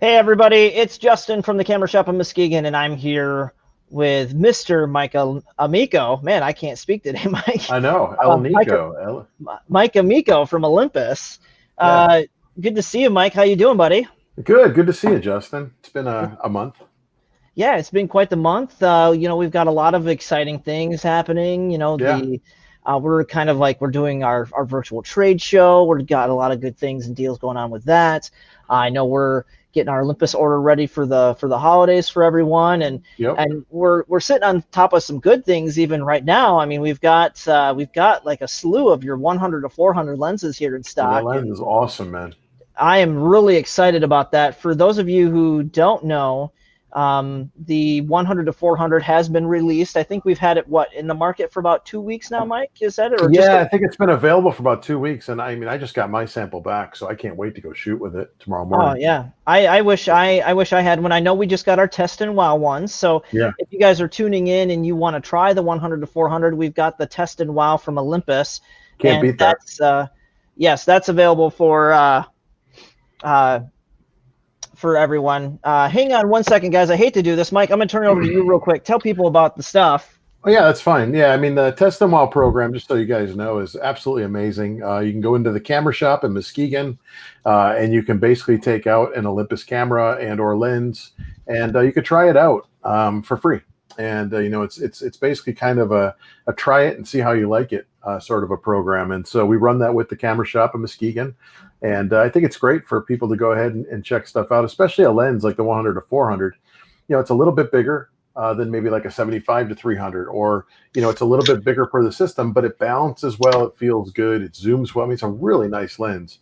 Hey everybody, it's Justin from the Camera Shop in Muskegon, and I'm here with Mr. Mike Amico. Man, I can't speak today, Mike. I know, Uh, Mike, Nico. Mike Amico from Olympus. Yeah, Uh, Good to see you, Mike. How you doing, buddy? good to see you, Justin. It's been a month. Yeah, it's been quite the month. We've got a lot of exciting things happening. Yeah, We're kind of like we're doing our virtual trade show. We've got a lot of good things and deals going on with that. I know we're getting our Olympus order ready for the holidays for everyone, and yep. we're sitting on top of some good things even right now. I mean, we've got like a slew of your 100 to 400 lenses here in Well, that stock, lens and is awesome, man. I am really excited about that. For those of you who don't know, the 100 to 400 has been released. I think we've had it in the market for about 2 weeks now, Mike. Is that it, or just Yeah, I think it's been available for about 2 weeks, and I mean, I just got my sample back, so I can't wait to go shoot with it tomorrow Oh morning. yeah, I wish I had one. I know we just got our test and wow ones. So Yeah, if you guys are tuning in and you want to try the 100 to 400, we've got the test and wow from Olympus, can't and beat that. yes, that's available uh, for everyone. Hang on one second, guys. I hate to do this, Mike. I'm gonna turn it over to you real quick. Tell people about the stuff. Oh yeah, that's fine. Yeah, I mean the Test and Wow program, just so you guys know, is absolutely amazing. You can go into the camera shop in Muskegon, and you can basically take out an Olympus camera and or lens, and you could try it out for free. And it's basically kind of a try it and see how you like it sort of a program. And so we run that with the camera shop in Muskegon, and I think it's great for people to go ahead and check stuff out, especially a lens like the 100 to 400. It's a little bit bigger than maybe like a 75 to 300, or it's a little bit bigger for the system, but it balances well, it feels good, it zooms well. I mean, it's a really nice lens.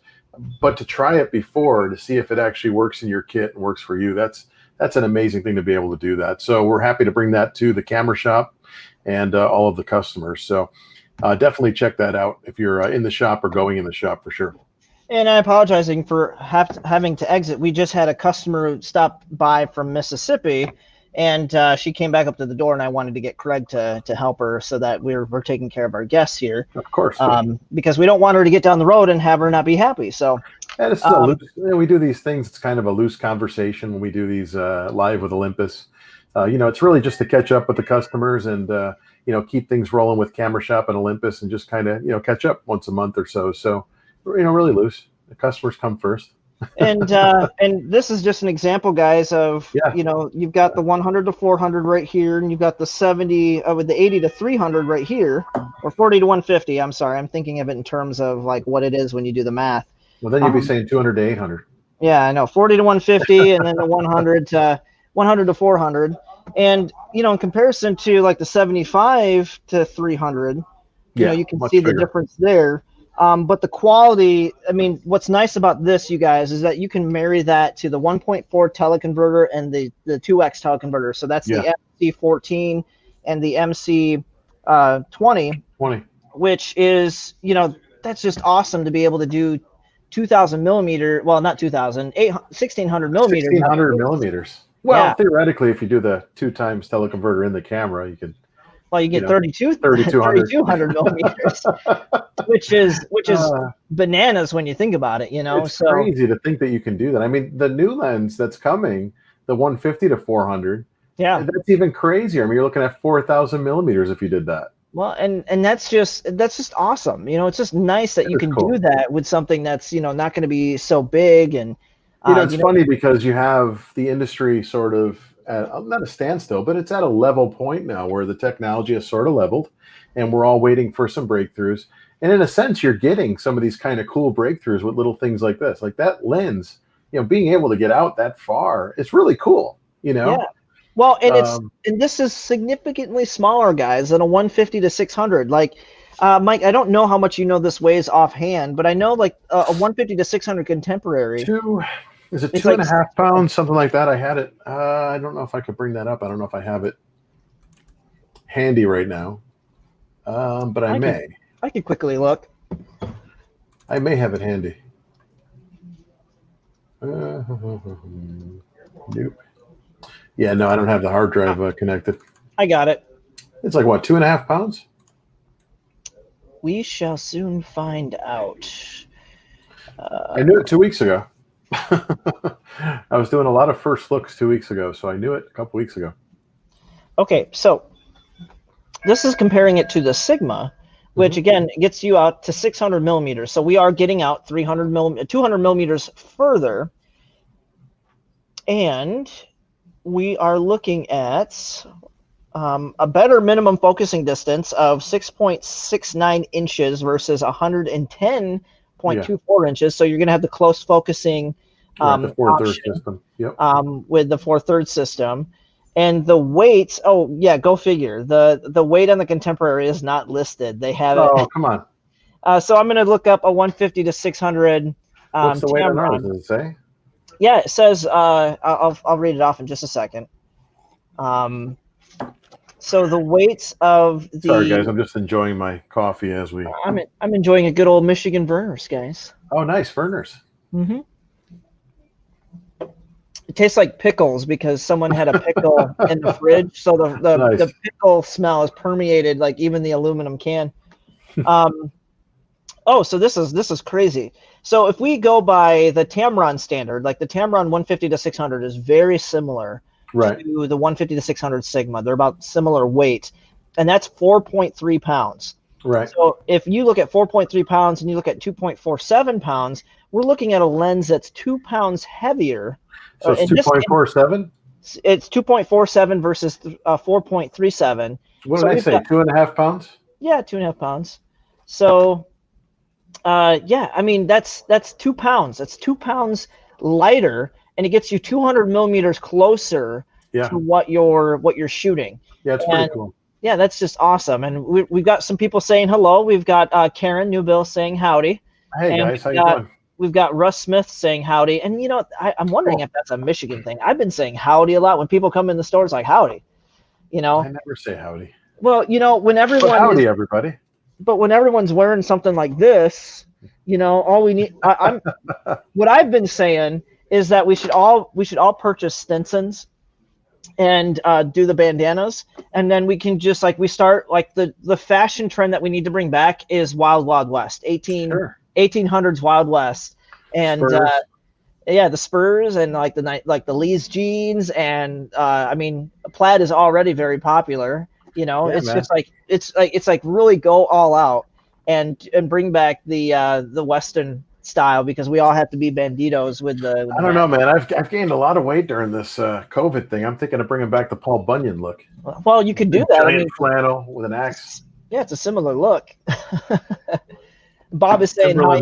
But to try it before to see if it actually works in your kit and works for you, that's an amazing thing to be able to do that. So we're happy to bring that to the camera shop and all of the customers. So definitely check that out if you're in the shop or going in the shop for sure. And I'm apologizing for having to exit. We just had a customer stop by from Mississippi, and she came back up to the door, and I wanted to get Craig to help her so that we're taking care of our guests here, Of course. because we don't want her to get down the road and have her not be happy. So, And it's a um, loose, we do these things. It's kind of a loose conversation when we do these live with Olympus. It's really just to catch up with the customers and keep things rolling with Camera Shop and Olympus, and just kind of catch up once a month or so. So really loose. The customers come first. and this is just an example, guys, of Yeah, you've got the 100 to 400 right here, and you've got the 70 with the 80 to 300 right here, or 40 to 150. I'm sorry, I'm thinking of it in terms of like what it is when you do the math. well then you'd be saying 200 to 800. Yeah, I know, 40 to 150, and then the 100 to 400, and in comparison to like the 75 to 300, Yeah, you can much see the bigger. difference there. But the quality, I mean, what's nice about this, you guys, is that you can marry that to the 1.4 teleconverter and the 2x teleconverter. So that's Yeah, the MC14 and the MC20, 20, which is, that's just awesome to be able to do 2000 millimeter, well, not 2000, 1600 millimeters out of 1600 this. millimeters. Well, Yeah. theoretically, if you do the two times teleconverter in the camera, you could Well, you you get know 3200. 3200 millimeters, which is uh, bananas when you think about it, It's So crazy to think that you can do that. I mean, the new lens that's coming, the 150 to 400, yeah. that's even crazier. I mean, you're looking at 4000 millimeters if you did that. Well, and that's just awesome. It's just nice that That you is can do cool. that with something that's not going to be so big, and It's funny because you have the industry sort of at not a standstill, but it's at a level point now where the technology has sort of leveled, and we're all waiting for some breakthroughs. And in a sense, you're getting some of these kind of cool breakthroughs with little things like this, like that lens. Being able to get out that far, it's really cool. yeah. Well, Um, and this is significantly smaller, guys, than a 150 to 600. Like, Mike, I don't know how much this weighs offhand, but I know like a 150 to 600 contemporary. two, is it It's two and like a half pounds, something like that? I had it. I don't know if I could bring that up. I don't know if I have it handy right now, but I I could may. I could quickly look. I may have it handy. Nope. Yeah, no, I don't have the hard drive connected. I got it. It's like what, 2.5 pounds? We shall soon find out. I knew it 2 weeks ago. I was doing a lot of first looks 2 weeks ago, so I knew it a couple weeks ago. Okay, so this is comparing it to the Sigma, which again gets you out to 600 millimeters. So we are getting out 200 millimeters further, and we are looking at a better minimum focusing distance of 6.69 inches versus 110.24 inches. So you're going to have the close focusing The 4/3 option system. Yep. with the 4/3 system. And the weight, oh yeah, go figure. The weight on the Contemporary is not listed. They have it. Oh, come on. So I'm going to look up a 150 to 600 What's the weight on ours? Tamron. Does it say? Yeah, it says. I'll read it off in just a second. So the weights of the. Sorry, guys. I'm just enjoying my coffee as we. I'm enjoying a good old Michigan Vernors, guys. Oh, nice Vernors. Mm-hmm. It tastes like pickles because someone had a pickle in the fridge, so Nice. the pickle smell is permeated like even the aluminum can. Oh, so this is crazy. So if we go by the Tamron standard, like the Tamron 150 to 600 is very similar to the 150 to 600 Sigma. They're about similar weight, and that's 4.3 pounds. Right. So if you look at 4.3 pounds and you look at 2.47 pounds, we're looking at a lens that's 2 pounds heavier. So it's 2.47? It's 2.47 versus 4.37. What did I say? 2.5 pounds? Yeah, 2.5 pounds. So, yeah, I mean that's 2 pounds. That's 2 pounds lighter, and it gets you 200 millimeters closer to what you're shooting. Yeah, it's pretty cool. Yeah, that's just awesome. And we've got some people saying hello. We've got Karen Newbill saying howdy. Hey guys, how you doing? We've got Russ Smith saying howdy. And, you know, I'm wondering if that's a Michigan thing. I've been saying howdy a lot. When people come in the store, it's like howdy, you know. I never say howdy. Well, you know, when everyone howdy, everybody. But when everyone's wearing something like this, you know, all we need. What I've been saying is that we should all purchase Stinsons and do the bandanas, and then we can just we start the fashion trend that we need to bring back is Wild Wild West, 1800s Wild West, and the Spurs and the Lee's jeans, and I mean plaid is already very popular. You know, it's just it's really go all out and bring back the Western style, because we all have to be banditos with the. I don't know, man. I've gained a lot of weight during this COVID thing. I'm thinking of bringing back the Paul Bunyan look. Well, you could do that. Giant flannel with an axe. Yeah, it's a similar look. Bob is saying hi.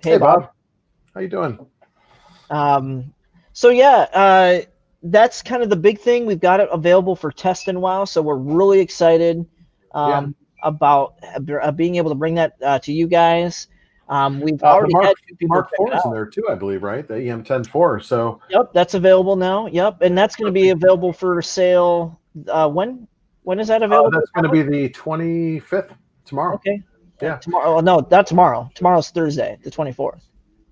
Hey, Bob. How you doing? So yeah, that's kind of the big thing. We've got it available for test and wow, so we're really excited about being able to bring that to you guys. We've already had two people Mark IV's in there too, I believe, right? The EM10-4. So yep, that's available now. Yep, and that's going to be available for sale. When is that available? That's going to be the 25th, tomorrow. Okay. Yeah. Tomorrow. Oh, no, not tomorrow. Tomorrow's Thursday, the 24th.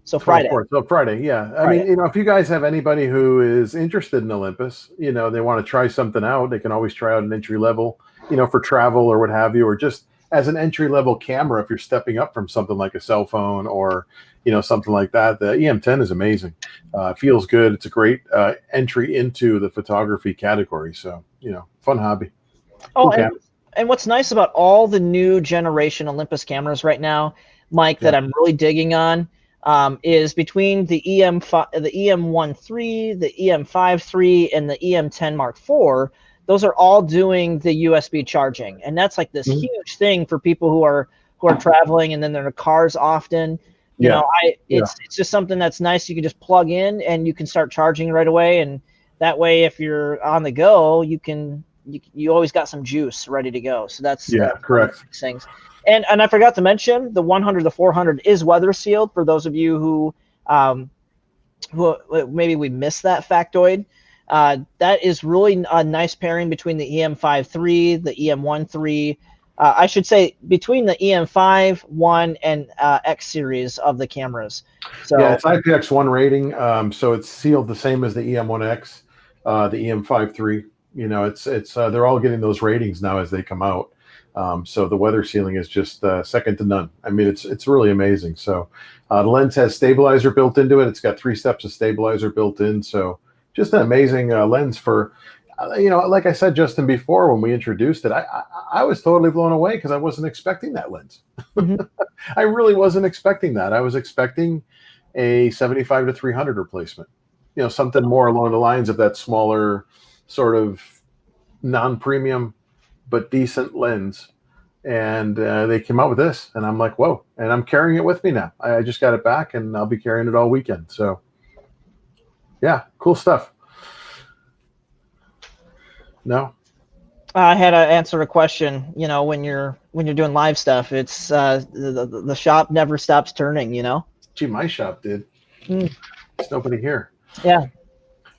So Friday. So Friday, yeah. I mean, you know, if you guys have anybody who is interested in Olympus, you know, they want to try something out, they can always try out an entry level, you know, for travel or what have you, or just as an entry level camera if you're stepping up from something like a cell phone or, you know, something like that. The EM10 is amazing. It feels good. It's a great entry into the photography category. So, you know, fun hobby. Oh, and what's nice about all the new generation Olympus cameras right now, Mike, that I'm really digging on, is between the EM1.3, the EM5.3, and the EM10 Mark IV. Those are all doing the USB charging, and that's like this huge thing for people who are traveling and then they're in cars often. You know, it's just something that's nice. You can just plug in and you can start charging right away, and that way, if you're on the go, you always got some juice ready to go. So that's correct things. And I forgot to mention the 100 to 400 is weather sealed for those of you who maybe we missed that factoid. That is really a nice pairing between the EM5.3, the EM1.3. I should say between the EM5, 1, and X series of the cameras. So yeah, it's IPX1 rating. So it's sealed the same as the EM1X, the EM5.3. You know, it's they're all getting those ratings now as they come out. So the weather sealing is just second to none. I mean, it's really amazing. So the lens has stabilizer built into it. It's got 3 steps of stabilizer built in. So just an amazing lens for, like I said, Justin, before when we introduced it, I was totally blown away because I wasn't expecting that lens. Mm-hmm. I really wasn't expecting that. I was expecting a 75 to 300 replacement, something more along the lines of that smaller sort of non-premium but decent lens. And they came out with this, and I'm like, whoa. And I'm carrying it with me now. I just got it back, and I'll be carrying it all weekend. So yeah, cool stuff. No, I had to answer a question. When you're doing live stuff, it's the shop never stops turning. Gee, my shop did. Mm. There's nobody here. Yeah.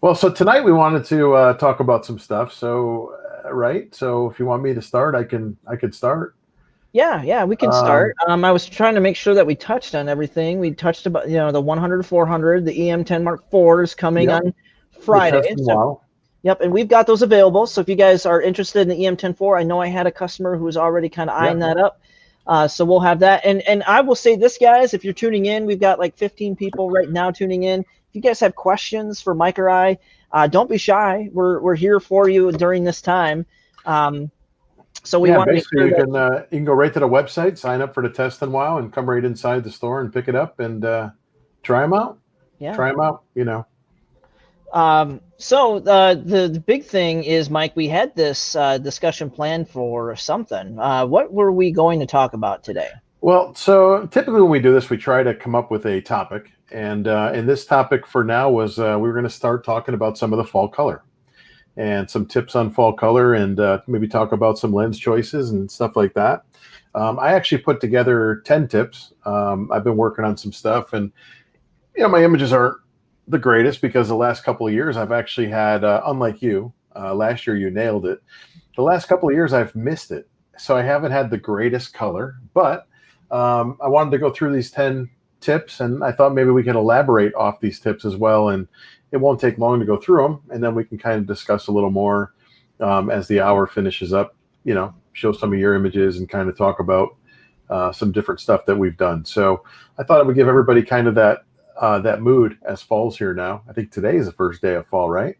Well, so tonight we wanted to talk about some stuff. So right. So if you want me to start, I could start. Yeah, we can start. I was trying to make sure that we touched on everything. We touched about the 100-400, the EM10 Mark IV is coming on Friday. Yep, and we've got those available. So if you guys are interested in the EM10-4, I know I had a customer who was already kind of eyeing that up. So we'll have that. And I will say this, guys, if you're tuning in, we've got like 15 people right now tuning in. If you guys have questions for Mike or I, don't be shy. We're here for you during this time. So we want to basically you can go right to the website, sign up for the test and wow, and come right inside the store and pick it up and try them out. Yeah, try them out. So the big thing is, Mike, we had this discussion planned for something. What were we going to talk about today? Well, so typically when we do this, we try to come up with a topic, and this topic for now was we were going to start talking about some of the fall color. And some tips on fall color, and maybe talk about some lens choices and stuff like that. I actually put together 10 tips. I've been working on some stuff, and my images aren't the greatest because the last couple of years I've actually had, unlike you, last year you nailed it. The last couple of years I've missed it, so I haven't had the greatest color. But I wanted to go through these 10 tips, and I thought maybe we could elaborate off these tips as well. And it won't take long to go through them, and then we can kind of discuss a little more as the hour finishes up, show some of your images and kind of talk about some different stuff that we've done. So I thought it would give everybody kind of that mood as fall's here now. I think today is the first day of fall, right?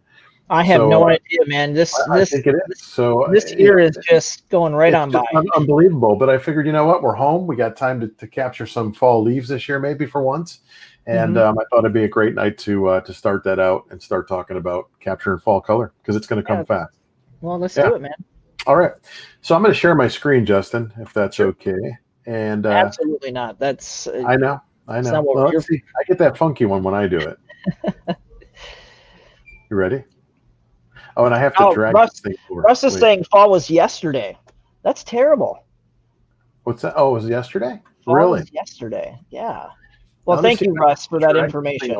I have no idea, man. I think it is. So this year is just going right on by. Unbelievable. But I figured, what? We're home. We got time to capture some fall leaves this year, maybe for once. And I thought it'd be a great night to start that out and start talking about capturing fall color because it's going to come fast. Well, let's do it, man. All right. So I'm going to share my screen, Justin, if that's okay. And absolutely not. That's I know. Well, let's see. I get that funky one when I do it. You ready? Oh, and I have to drag this thing forward. Russ is saying fall was yesterday. That's terrible. What's that? Oh, it was yesterday? Fall really? Was yesterday. Yeah. Well, thank you, Russ, for that information.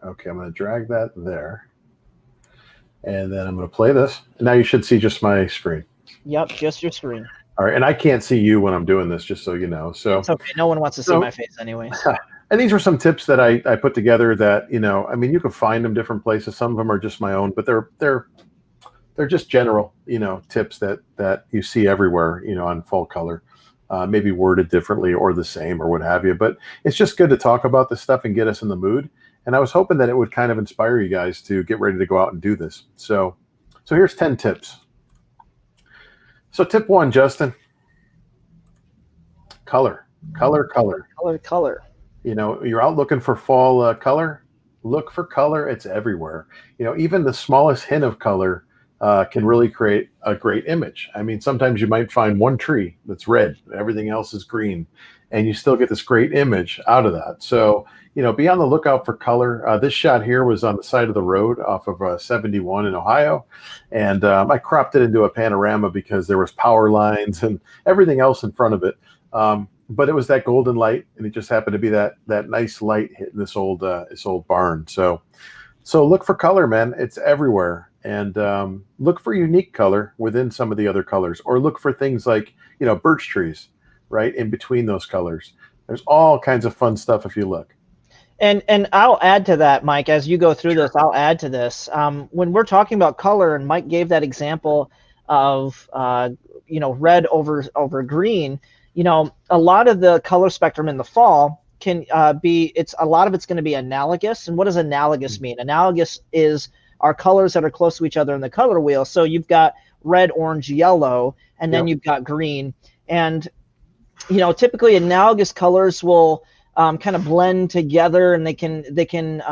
Okay, I'm going to drag that there. And then I'm going to play this. And now you should see just my screen. Yep, just your screen. All right, and I can't see you when I'm doing this, just so you know. So it's okay. No one wants to see my face anyways. And these were some tips that I put together that, I mean, you can find them different places. Some of them are just my own, but they're just general, tips that you see everywhere, on fall color. Maybe worded differently or the same or what have you. But it's just good to talk about this stuff and get us in the mood. And I was hoping that it would kind of inspire you guys to get ready to go out and do this. So here's 10 tips. So tip 1, Justin, color. You're out looking for fall color. Look for color. It's everywhere. Even the smallest hint of color can really create a great image. I mean, sometimes you might find one tree that's red, everything else is green, and you still get this great image out of that. So, be on the lookout for color. This shot here was on the side of the road off of 71 in Ohio, and I cropped it into a panorama because there was power lines and everything else in front of it. But it was that golden light, and it just happened to be that nice light hitting this old barn. So look for color, man. It's everywhere. And look for unique color within some of the other colors, or look for things like, birch trees, right? In between those colors. There's all kinds of fun stuff if you look. And I'll add to that, Mike, as you go through this, I'll add to this. When we're talking about color, and Mike gave that example of, red over green, a lot of the color spectrum in the fall can a lot of it's going to be analogous. And what does analogous mean? Analogous is our colors that are close to each other in the color wheel. So you've got red, orange, yellow, and then you've got green. And, typically analogous colors will kind of blend together, and they can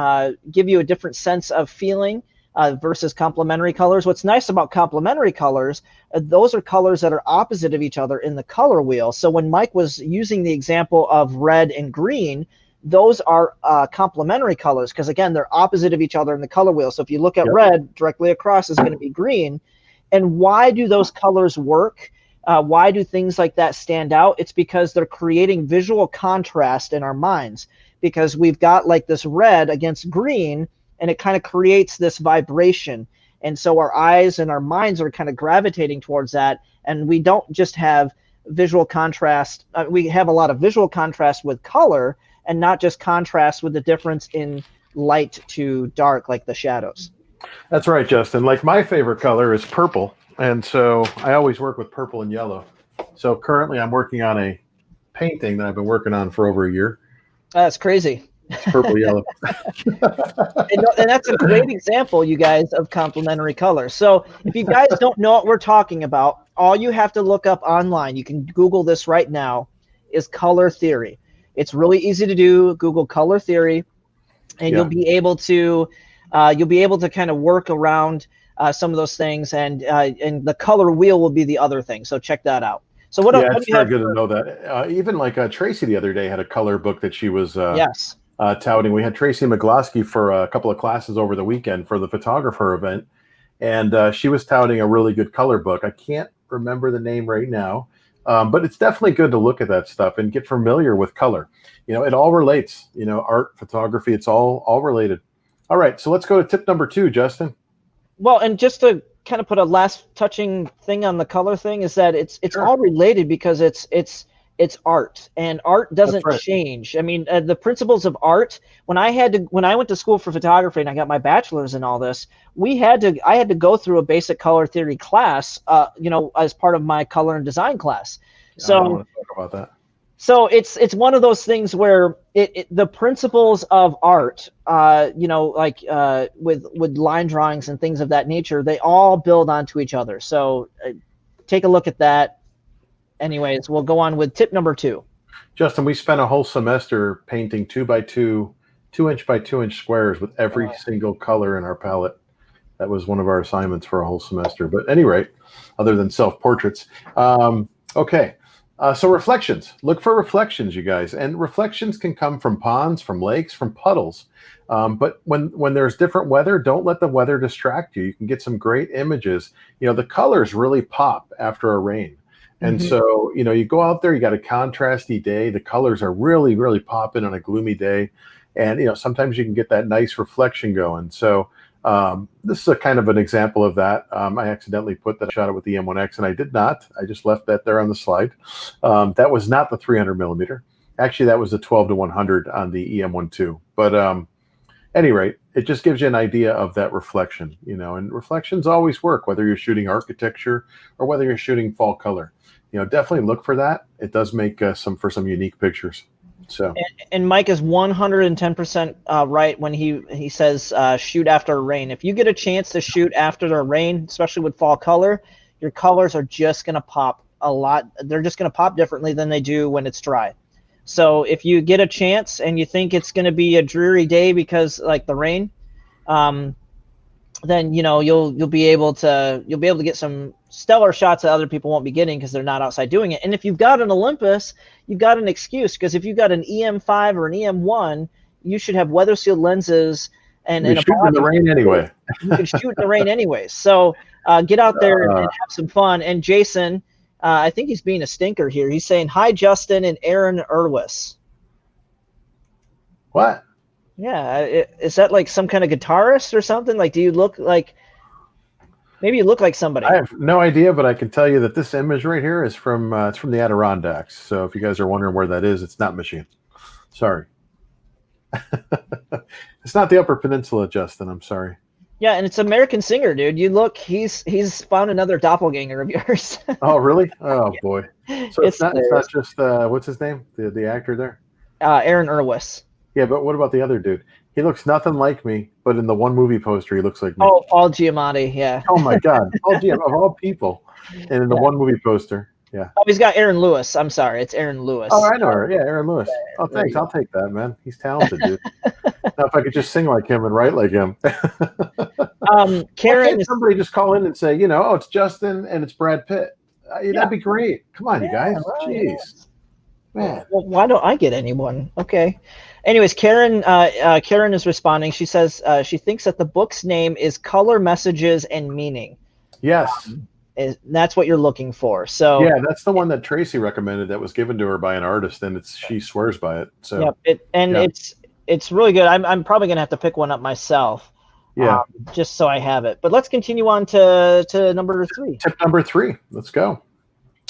give you a different sense of feeling versus complementary colors. What's nice about complementary colors, those are colors that are opposite of each other in the color wheel. So when Mike was using the example of red and green, those are complementary colors because, again, they're opposite of each other in the color wheel. So if you look at red, directly across is going to be green. And why do those colors work? Why do things like that stand out? It's because they're creating visual contrast in our minds, because we've got like this red against green, and it kind of creates this vibration. And so our eyes and our minds are kind of gravitating towards that. And we don't just have visual contrast. We have a lot of visual contrast with color, and not just contrast with the difference in light to dark, like the shadows. That's right, Justin. Like, my favorite color is purple. And so I always work with purple and yellow. So currently I'm working on a painting that I've been working on for over a year. That's crazy. It's purple, yellow. And that's a great example, you guys, of complementary colors. So if you guys don't know what we're talking about, all you have to look up online, you can Google this right now, is color theory. It's really easy to do. Google color theory, and you'll be able to kind of work around some of those things, and the color wheel will be the other thing. So check that out. So what? Yeah, it's very good to know that. Even like Tracy the other day had a color book that she was touting. We had Tracy McGlosky for a couple of classes over the weekend for the photographer event, and she was touting a really good color book. I can't remember the name right now, but it's definitely good to look at that stuff and get familiar with color. It all relates. Art, photography, it's all related. All right, so let's go to tip number 2, Justin. Well, and just to kind of put a last touching thing on the color thing is that it's all related, because it's art, and art doesn't change. I mean, the principles of art, when I went to school for photography and I got my bachelor's in all this, I had to go through a basic color theory class, as part of my color and design class. So I want to talk about that. So it's one of those things where the principles of art, with line drawings and things of that nature, they all build onto each other. So take a look at that. Anyways, we'll go on with tip number 2. Justin, we spent a whole semester painting 2x2, 2-inch by 2-inch squares with every single color in our palette. That was one of our assignments for a whole semester. But at any rate, other than self-portraits. Okay. So reflections. Look for reflections, you guys. And reflections can come from ponds, from lakes, from puddles. But when there's different weather, don't let the weather distract you. You can get some great images. The colors really pop after a rain. And so, you go out there, you got a contrasty day. The colors are really, really popping on a gloomy day. And, sometimes you can get that nice reflection going. So this is a kind of an example of that. I accidentally put that shot with the M1X, and I did not. I just left that there on the slide. That was not the 300 millimeter. Actually, that was the 12-100 on the EM12. But at any rate, it just gives you an idea of that reflection, and reflections always work, whether you're shooting architecture or whether you're shooting fall color. Definitely look for that. It does make some unique pictures. So, and Mike is 110% right when he says shoot after rain. If you get a chance to shoot after the rain, especially with fall color, your colors are just going to pop a lot. They're just going to pop differently than they do when it's dry. So if you get a chance and you think it's going to be a dreary day because like the rain, then you'll be able to get some stellar shots that other people won't be getting because they're not outside doing it. And if you've got an Olympus, you've got an excuse, because if you've got an EM5 or an EM1, you should have weather sealed lenses and shoot in the rain anyway. You can shoot in the rain anyways. So get out there and have some fun. And Jason, I think he's being a stinker here. He's saying hi, Justin and Aaron Erwis. What? Yeah, is that like some kind of guitarist or something? Like, do you look like? Maybe you look like somebody. I have no idea, but I can tell you that this image right here is from it's from the Adirondacks. So if you guys are wondering where that is, it's not Michigan. Sorry. It's not the Upper Peninsula, Justin. I'm sorry. Yeah, and it's American Singer, dude. You look, he's found another doppelganger of yours. Oh, really? Oh boy. So It's it's not hilarious. just what's his name? The actor there? Aaron Urwis. Yeah, but what about the other dude? He looks nothing like me, but in the one movie poster, he looks like me. Oh, Paul Giamatti. Yeah. Oh my God. Oh, gee, of all people. And in the Yeah. one movie poster. Yeah. Oh, he's got Aaron Lewis. I'm sorry, it's Aaron Oh, Lewis. I know her. Yeah, Aaron Lewis. Oh, There thanks. you I'll take that, man. He's talented, dude. Now, if I could just sing like him and write like him. go. Why Karen can't is. somebody just call in and say, oh, it's Justin and it's Brad Pitt? Yeah. That'd be great. Come on, you Yeah, guys. right, Jeez. Man. well, why don't I get anyone? Okay. Anyways, Karen is responding. She says she thinks that the book's name is Color, Messages, and Meaning. Yes. That's what you're looking for. So Yeah, that's the one that Tracy recommended that was given to her by an artist, and she swears by it. So yep, yeah. it's really good. I'm probably gonna have to pick one up myself. Yeah. Just so I have it. But let's continue on to number 3. Tip number 3. Let's go.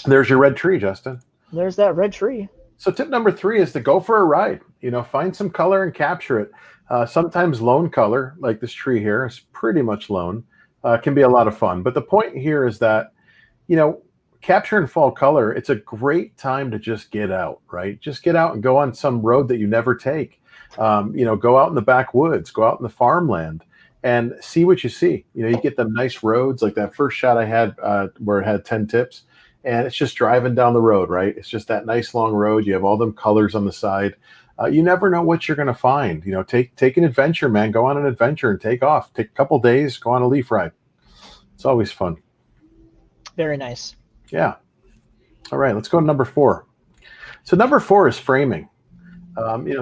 There's your red tree, Justin. There's that red tree. So tip number 3 is to go for a ride. Find some color and capture it. Sometimes lone color, like this tree here, is pretty much lone. Can be a lot of fun. But the point here is that, capturing fall color, it's a great time to just get out, right? Just get out and go on some road that you never take. Go out in the backwoods, go out in the farmland and see what you see. You get them nice roads, like that first shot I had where it had 10 tips. And it's just driving down the road, right? It's just that nice long road. You have all them colors on the side. You never know what you're going to find. Take an adventure, man. Go on an adventure and take off. Take a couple days, go on a leaf ride. It's always fun. Very nice. Yeah. All right, let's go to number 4. So number 4 is framing.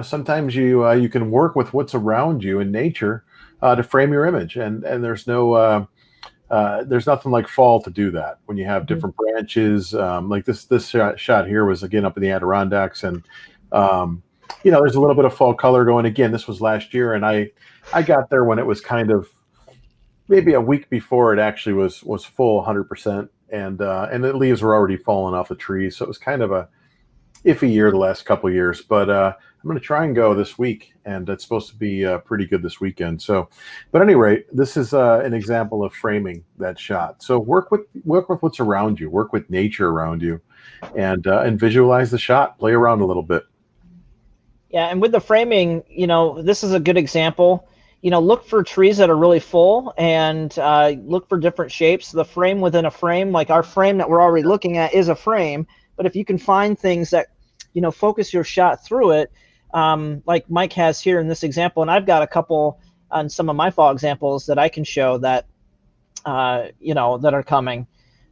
Sometimes you can work with what's around you in nature to frame your image, and there's nothing like fall to do that when you have different branches. Like this shot here was again up in the Adirondacks, and there's a little bit of fall color going. Again, this was last year, and I got there when it was kind of maybe a week before it actually was full 100%, and the leaves were already falling off the trees, so it was kind of a iffy year the last couple of years. But I'm going to try and go this week, and it's supposed to be pretty good this weekend. So, but at any rate, this is an example of framing that shot. So work with what's around you, work with nature around you, and visualize the shot. Play around a little bit. Yeah, and with the framing, this is a good example. Look for trees that are really full, and look for different shapes. The frame within a frame, like our frame that we're already looking at, is a frame. But if you can find things that, focus your shot through it, like Mike has here in this example, and I've got a couple on some of my fall examples that I can show that, that are coming,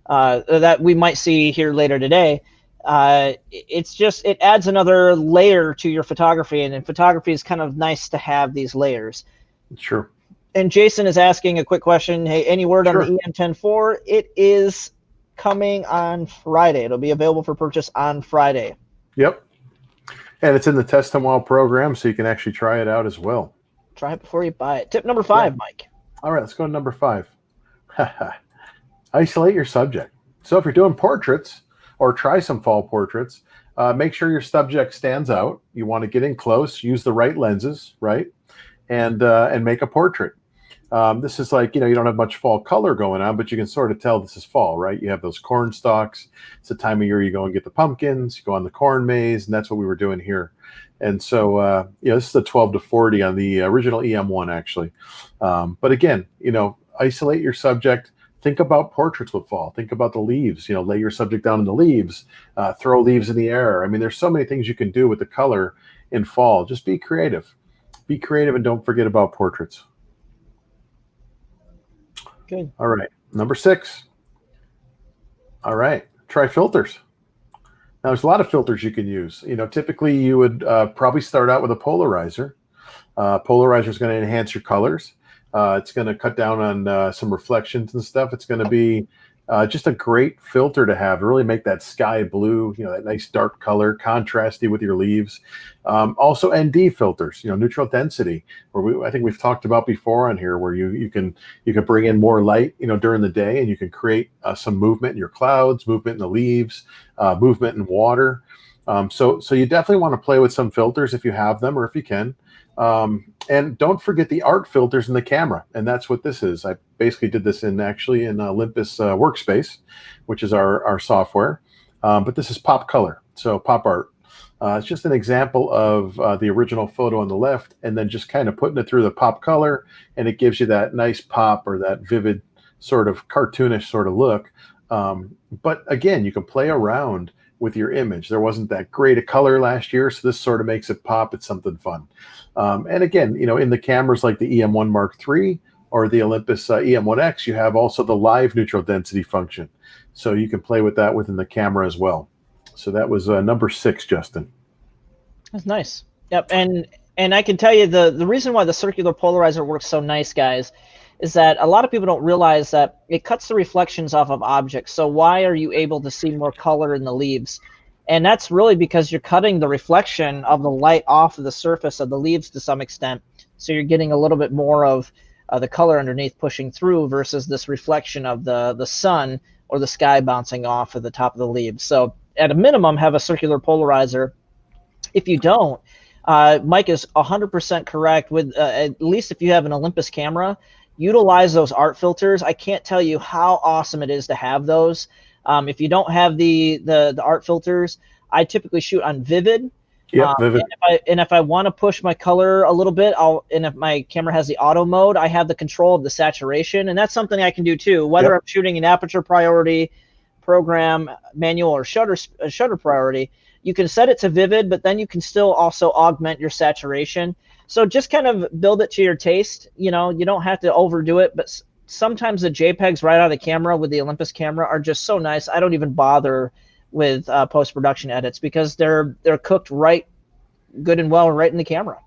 that we might see here later today. It adds another layer to your photography, and in photography is kind of nice to have these layers. Sure. And Jason is asking a quick question. Hey, any word on the EM10-4? It is coming on Friday. It'll be available for purchase on Friday. Yep. And it's in the Test and Wow program, so you can actually try it out as well. Try it before you buy it. Tip number 5, Mike. All right, let's go to number 5. Isolate your subject. So if you're doing portraits or try some fall portraits, make sure your subject stands out. You want to get in close, use the right lenses, right? And make a portrait. This is like, you don't have much fall color going on, but you can sort of tell this is fall, right? You have those corn stalks. It's the time of year you go and get the pumpkins, you go on the corn maze, and that's what we were doing here. And so, this is the 12 to 40 on the original EM1, actually. But again, isolate your subject. Think about portraits with fall. Think about the leaves. Lay your subject down in the leaves. Throw leaves in the air. I mean, there's so many things you can do with the color in fall. Just be creative. Be creative, and don't forget about portraits. Good. All right. Number 6. All right. Try filters. Now, there's a lot of filters you can use. Typically you would probably start out with a polarizer. Polarizer is going to enhance your colors. It's going to cut down on some reflections and stuff. It's going to be just a great filter to have, to really make that sky blue, that nice dark color, contrasty with your leaves. Also ND filters, neutral density, where I think we've talked about before on here, where you can bring in more light, during the day, and you can create some movement in your clouds, movement in the leaves, movement in water. So you definitely want to play with some filters if you have them or if you can. And don't forget the art filters in the camera. And that's what this is. I basically did this in Olympus Workspace, which is our software. But this is pop color, so pop art. It's just an example of the original photo on the left, and then just kind of putting it through the pop color, and it gives you that nice pop or that vivid sort of cartoonish sort of look. But again, you can play around with your image. There wasn't that great a color last year, so this sort of makes it pop. It's something fun. And again, in the cameras like the EM1 Mark III or the Olympus EM1X, you have also the live neutral density function. So you can play with that within the camera as well. So that was number 6, Justin. That's nice. Yep, and I can tell you the reason why the circular polarizer works so nice, guys, is that a lot of people don't realize that it cuts the reflections off of objects. So why are you able to see more color in the leaves? And that's really because you're cutting the reflection of the light off of the surface of the leaves to some extent. So you're getting a little bit more of the color underneath pushing through versus this reflection of the sun or the sky bouncing off of the top of the leaves. So at a minimum, have a circular polarizer. If you don't, Mike is 100% correct. With at least if you have an Olympus camera, utilize those art filters. I can't tell you how awesome it is to have those. If you don't have the art filters, I typically shoot on Vivid. Yeah, Vivid. And if I want to push my color a little bit, and if my camera has the auto mode, I have the control of the saturation, and that's something I can do too. Whether I'm shooting an aperture priority, program, manual, or shutter priority, you can set it to Vivid, but then you can still also augment your saturation. So just kind of build it to your taste. You don't have to overdo it, but sometimes the JPEGs right out of the camera with the Olympus camera are just so nice. I don't even bother with post-production edits because they're cooked right, good and well, right in the camera.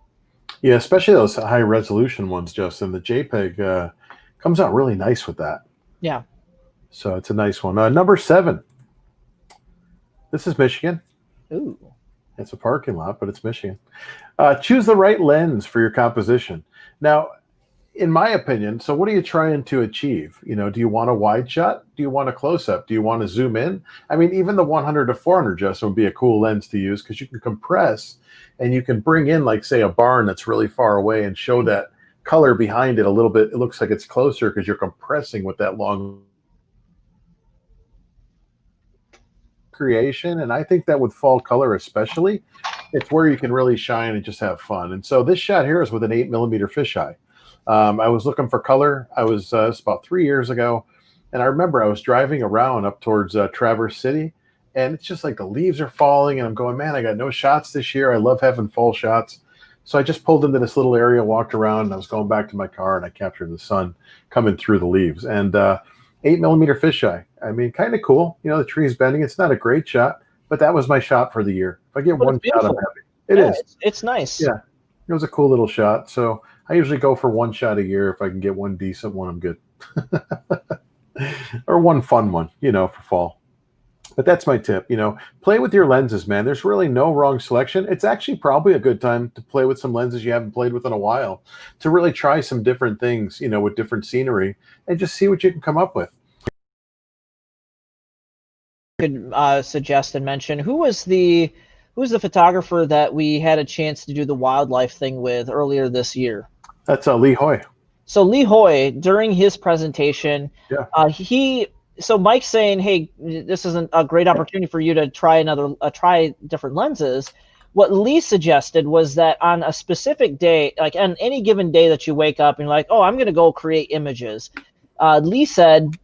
Yeah, especially those high resolution ones, Justin. The JPEG comes out really nice with that. Yeah. So it's a nice one. Number 7. This is Michigan. Ooh. It's a parking lot, but it's Michigan. Choose the right lens for your composition. Now, in my opinion, so what are you trying to achieve? Do you want a wide shot? Do you want a close-up? Do you want to zoom in? I mean, even the 100 to 400, Justin, would be a cool lens to use because you can compress and you can bring in, like, say, a barn that's really far away and show that color behind it a little bit. It looks like it's closer because you're compressing with that long creation. And I think that with fall color especially, it's where you can really shine and just have fun. And so this shot here is with an 8mm fisheye. I was looking for color. I was it's about 3 years ago, and I remember I was driving around up towards Traverse City, and it's just like the leaves are falling, and I'm going, man, I got no shots this year. I love having fall shots. So I just pulled into this little area, walked around, and I was going back to my car, and I captured the sun coming through the leaves. And 8mm fisheye. I mean, kind of cool. The tree's bending. It's not a great shot, but that was my shot for the year. If I get one shot, I'm happy. It is. It's nice. Yeah. It was a cool little shot. So I usually go for one shot a year. If I can get one decent one, I'm good. Or one fun one, for fall. But that's my tip. Play with your lenses, man. There's really no wrong selection. It's actually probably a good time to play with some lenses you haven't played with in a while, to really try some different things, with different scenery, and just see what you can come up with. Could suggest and mention who's the photographer that we had a chance to do the wildlife thing with earlier this year? That's Lee Hoy. So Lee Hoy, during his presentation, so Mike's saying, hey, this is a great opportunity for you to try different lenses. What Lee suggested was that on a specific day, like on any given day that you wake up and you're like, oh, I'm going to go create images. Lee said,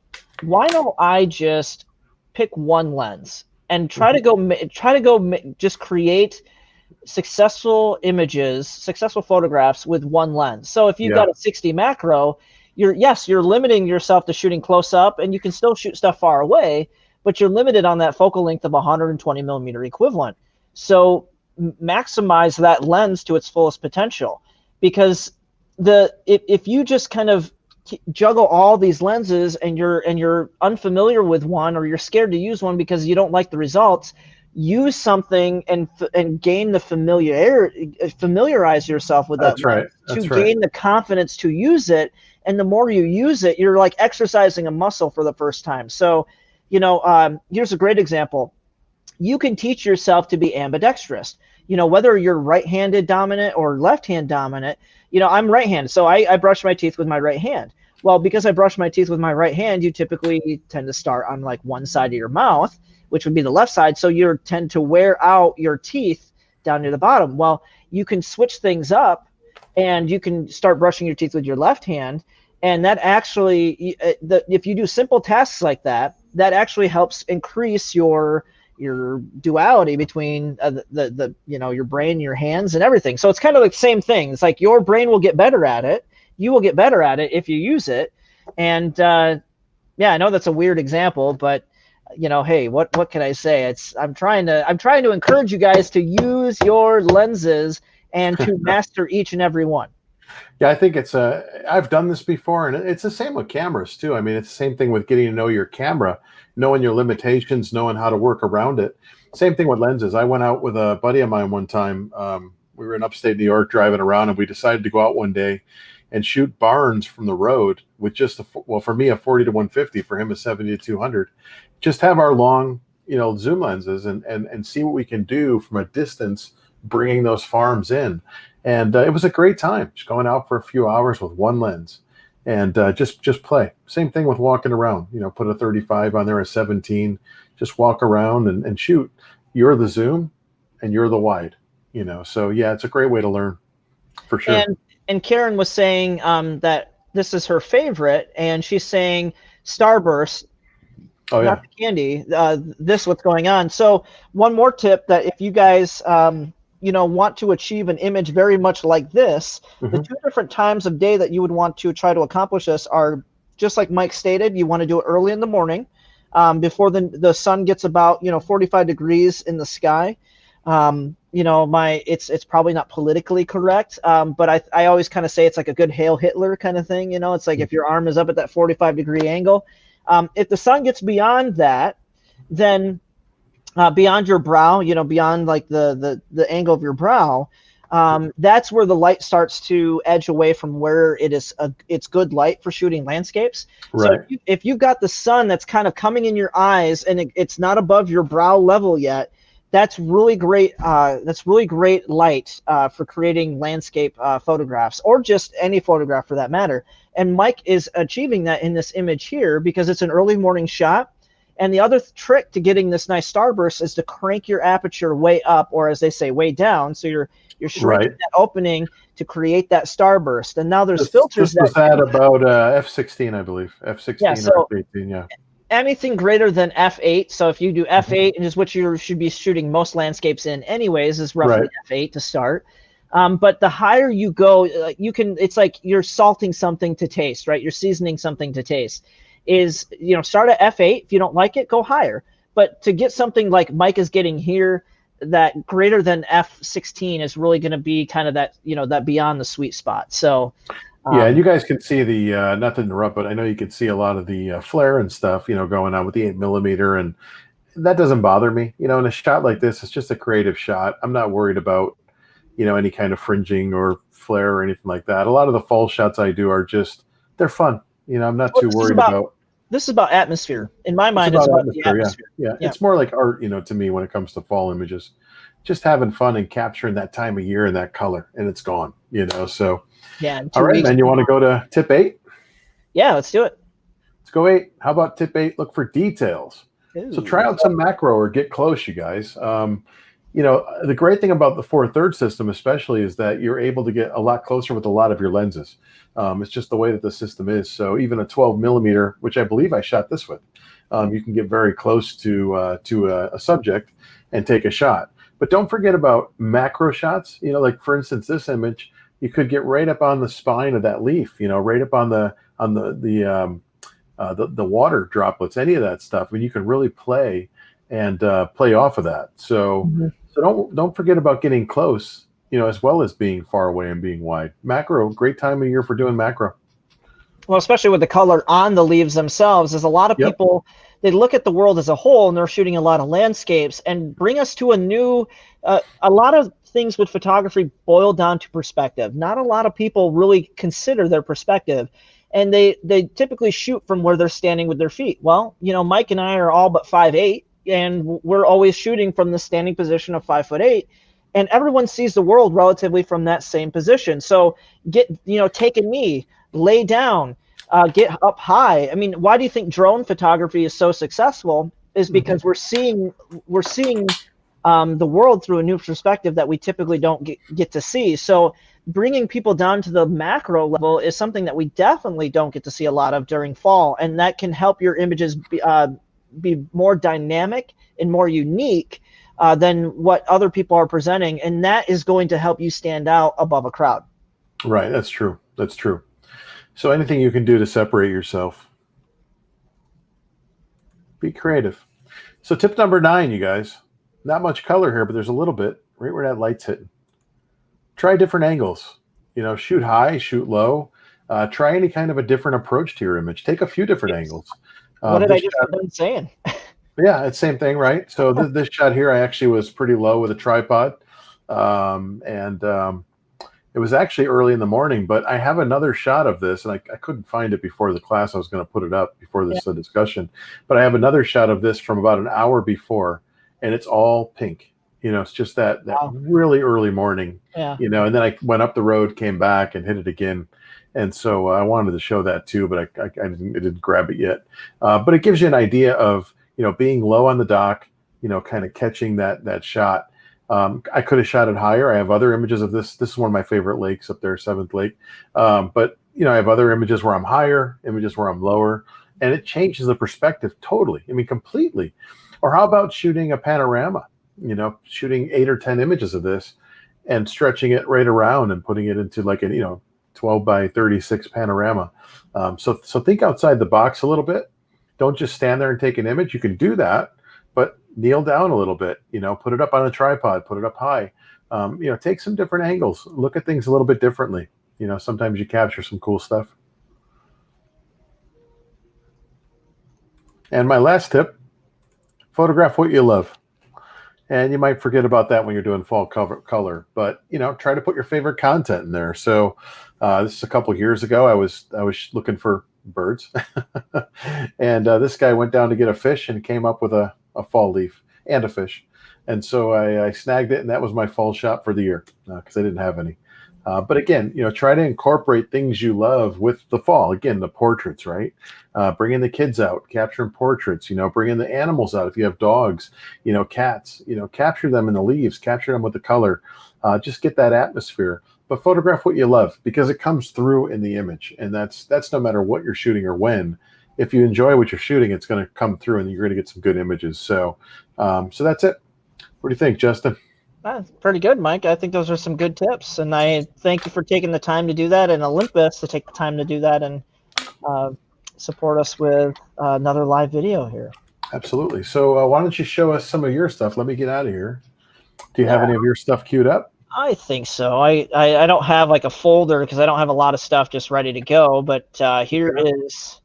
why don't I just pick one lens and try to go just create successful images, successful photographs with one lens. So if you've got a 60 macro, you're limiting yourself to shooting close up, and you can still shoot stuff far away, but you're limited on that focal length of 120mm equivalent. So maximize that lens to its fullest potential, because if you just kind of juggle all these lenses and you're unfamiliar with one, or you're scared to use one because you don't like the results, use something and gain the familiarize yourself with that lens to gain the confidence to use it. And the more you use it, you're like exercising a muscle for the first time. So, here's a great example. You can teach yourself to be ambidextrous. whether you're right-handed dominant or left-hand dominant. I'm right-handed, so I brush my teeth with my right hand. Well, because I brush my teeth with my right hand, you typically tend to start on like one side of your mouth, which would be the left side. So you tend to wear out your teeth down near the bottom. Well, you can switch things up and you can start brushing your teeth with your left hand. And that actually, if you do simple tasks like that, that actually helps increase your duality between your brain and your hands and everything. So it's kind of like the same thing. It's like your brain will get better at it. You will get better at it if you use it. And I know that's a weird example, but hey, what can I say? I'm trying to encourage you guys to use your lenses and to master each and every one. Yeah, I think I've done this before, and it's the same with cameras too. I mean, it's the same thing with getting to know your camera, knowing your limitations, knowing how to work around it. Same thing with lenses. I went out with a buddy of mine one time. We were in upstate New York driving around, and we decided to go out one day and shoot barns from the road with just for me, a 40 to 150, for him, a 70 to 200. Just have our long, zoom lenses and see what we can do from a distance, bringing those farms in. And it was a great time, just going out for a few hours with one lens and just play. Same thing with walking around, put a 35 on there, a 17, just walk around and shoot. You're the zoom and you're the wide, So yeah, it's a great way to learn for sure. And Karen was saying that this is her favorite, and she's saying Starburst, not the candy, this what's going on. So one more tip, that if you guys want to achieve an image very much like this, the two different times of day that you would want to try to accomplish this are, just like Mike stated, you want to do it early in the morning, before the sun gets about 45 degrees in the sky. It's probably not politically correct, but I always kind of say it's like a good Hail Hitler kind of thing. It's like if your arm is up at that 45-degree angle, if the sun gets beyond that, then beyond your brow, beyond like the angle of your brow, that's where the light starts to edge away from where it's good light for shooting landscapes. Right. So if you've got the sun that's kind of coming in your eyes and it's not above your brow level yet, that's really great. That's really great light for creating landscape photographs, or just any photograph for that matter. And Mike is achieving that in this image here because it's an early morning shot. And the other trick to getting this nice starburst is to crank your aperture way up, or as they say, way down. So you're shrinking that opening to create that starburst. And now there's filters. This was at about f16, I believe. F16 or f18, yeah. Anything greater than f8. So if you do f8, and is what you should be shooting most landscapes in anyways, is roughly f8 to start. But the higher you go, it's like you're salting something to taste, right? You're seasoning something to taste. Start at f8. If you don't like it, go higher. But to get something like Mike is getting here, that greater than f16 is really going to be kind of that, that beyond the sweet spot. So yeah, and you guys can see the not to interrupt, but I know you can see a lot of the flare and stuff, going on with the 8mm, and that doesn't bother me. In a shot like this, it's just a creative shot. I'm not worried about any kind of fringing or flare or anything like that. A lot of the fall shots I do are they're fun. I'm not too worried about. This is about atmosphere. In my mind, it's about the atmosphere. Yeah. It's more like art, to me, when it comes to fall images. Just having fun and capturing that time of year and that color, and it's gone, So, yeah. All right, man, you want to go to tip 8? Yeah, let's do it. Let's go 8. How about tip 8? Look for details. Ooh. So try out some macro or get close, you guys. The great thing about the 4/3 system, especially, is that you're able to get a lot closer with a lot of your lenses. It's just the way that the system is. So even a 12mm, which I believe I shot this with, you can get very close to a subject and take a shot. But don't forget about macro shots. Like for instance, this image, you could get right up on the spine of that leaf. Right up on the water droplets, any of that stuff. I mean, you can really play and play off of that. So don't forget about getting close, as well as being far away and being wide. Macro, great time of year for doing macro. Well, especially with the color on the leaves themselves, there's a lot of people, they look at the world as a whole and they're shooting a lot of landscapes, and bring us to a new, a lot of things with photography boil down to perspective. Not a lot of people really consider their perspective, and they typically shoot from where they're standing with their feet. Well, Mike and I are all but 5'8", and we're always shooting from the standing position of 5'8", and everyone sees the world relatively from that same position. So take a knee, lay down, get up high. I mean, why do you think drone photography is so successful? Is because we're seeing the world through a new perspective that we typically don't get to see. So bringing people down to the macro level is something that we definitely don't get to see a lot of during fall, and that can help your images be more dynamic and more unique than what other people are presenting, and that is going to help you stand out above a crowd. Right, that's true. That's true. So anything you can do to separate yourself. Be creative. So tip number 9, you guys. Not much color here, but there's a little bit right where that light's hitting. Try different angles. Shoot high, shoot low. Try any kind of a different approach to your image. Take a few different angles. What did I just been saying? Yeah, it's same thing, right? So this shot here, I actually was pretty low with a tripod. It was actually early in the morning, but I have another shot of this, and I couldn't find it before the class. I was going to put it up before this discussion, but I have another shot of this from about an hour before, and it's all pink. It's just that really early morning, and then I went up the road, came back, and hit it again. And so I wanted to show that too, but I didn't grab it yet. But it gives you an idea of, being low on the dock, kind of catching that shot. I could have shot it higher. I have other images of this. This is one of my favorite lakes up there, 7th Lake. But, I have other images where I'm higher, images where I'm lower, and it changes the perspective totally. I mean, completely. Or how about shooting a panorama, shooting 8 or 10 images of this and stretching it right around and putting it into like a, 12 by 36 panorama. So think outside the box a little bit. Don't just stand there and take an image. You can do that, but kneel down a little bit, put it up on a tripod, put it up high, take some different angles, look at things a little bit differently. Sometimes you capture some cool stuff. And my last tip, photograph what you love. And you might forget about that when you're doing fall color, but try to put your favorite content in there. So this is a couple of years ago. I was looking for birds, and this guy went down to get a fish and came up with a fall leaf and a fish, and so I snagged it, and that was my fall shot for the year because I didn't have any. But again, try to incorporate things you love with the fall. Again, the portraits, right? Bringing the kids out, capturing portraits, bringing the animals out. If you have dogs, cats, capture them in the leaves, capture them with the color, just get that atmosphere. But photograph what you love because it comes through in the image. And that's no matter what you're shooting or when. If you enjoy what you're shooting, it's going to come through and you're going to get some good images. So that's it. What do you think, Justin? That's pretty good, Mike. I think those are some good tips, and I thank you for taking the time to do that, and Olympus to take the time to do that and support us with another live video here. Absolutely. So why don't you show us some of your stuff? Let me get out of here. Do you have any of your stuff queued up? I think so. I don't have like a folder because I don't have a lot of stuff just ready to go, but here is.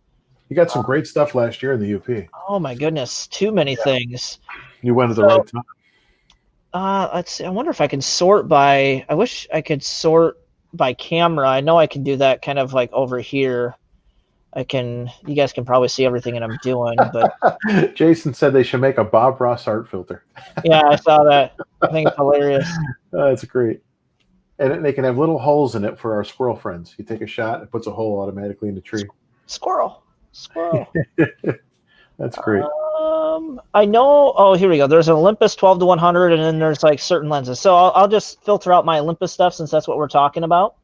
You got some great stuff last year in the UP. Oh my goodness, too many things. You went at the right time. Let's see. I wonder if I can sort by. I wish I could sort by camera. I know I can do that kind of like over here. You guys can probably see everything that I'm doing, but Jason said they should make a Bob Ross art filter. Yeah, I saw that. I think it's hilarious. That's great. And they can have little holes in it for our squirrel friends. You take a shot, it puts a hole automatically in the tree. Squirrel. That's great. I know. Oh, here we go. There's an Olympus 12-100, and then there's like certain lenses. So I'll just filter out my Olympus stuff since that's what we're talking about.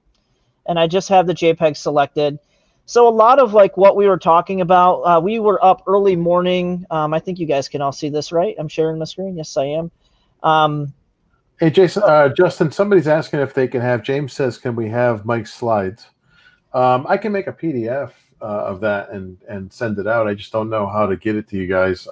And I just have the JPEG selected. So a lot of like what we were talking about, we were up early morning. I think you guys can all see this, right? I'm sharing my screen. Yes, I am. Hey, Jason, Justin, somebody's asking if they can have, James says, can we have Mike's slides? I can make a PDF of that and send it out. I just don't know how to get it to you guys.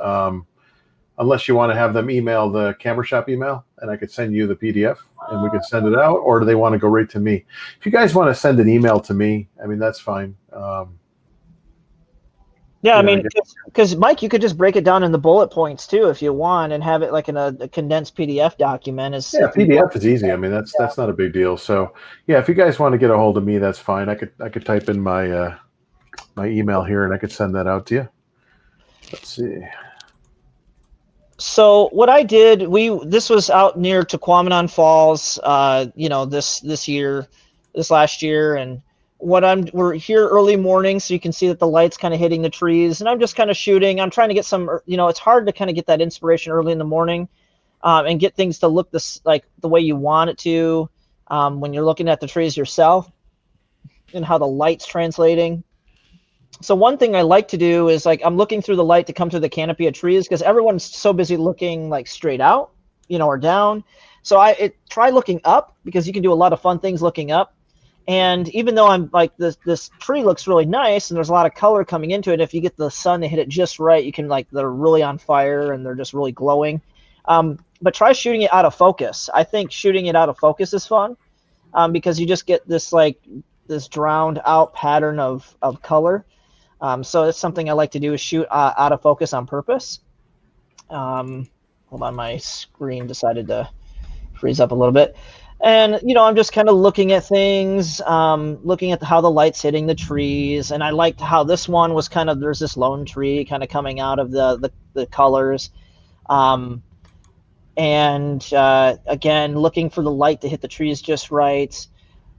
Unless you want to have them email the camera shop email and I could send you the PDF and we could send it out, or do they want to go right to me? If you guys want to send an email to me, I mean, that's fine. Yeah, I mean, because Mike, you could just break it down in the bullet points too if you want and have it like in a condensed PDF document. Yeah, PDF is easy. I mean, that's not a big deal. So yeah, if you guys want to get a hold of me, that's fine. I could type in my my email here and I could send that out to you. Let's see. So what I did, this was out near Tequamanon Falls, this last year, and we're here early morning, so you can see that the light's kind of hitting the trees, and I'm just kind of shooting. I'm trying to get some, it's hard to kind of get that inspiration early in the morning, and get things to look like the way you want it to, when you're looking at the trees yourself, and how the light's translating. So one thing I like to do is like I'm looking through the light to come through the canopy of trees because everyone's so busy looking like straight out, or down. So try looking up because you can do a lot of fun things looking up. And even though I'm like this tree looks really nice and there's a lot of color coming into it, if you get the sun to hit it just right, you can they're really on fire and they're just really glowing. But try shooting it out of focus. I think shooting it out of focus is fun because you just get this drowned out pattern of color. So it's something I like to do is shoot out of focus on purpose. Hold on, my screen decided to freeze up a little bit. And, I'm just kind of looking at things, looking at how the light's hitting the trees. And I liked how this one was there's this lone tree kind of coming out of the colors. Again, looking for the light to hit the trees just right.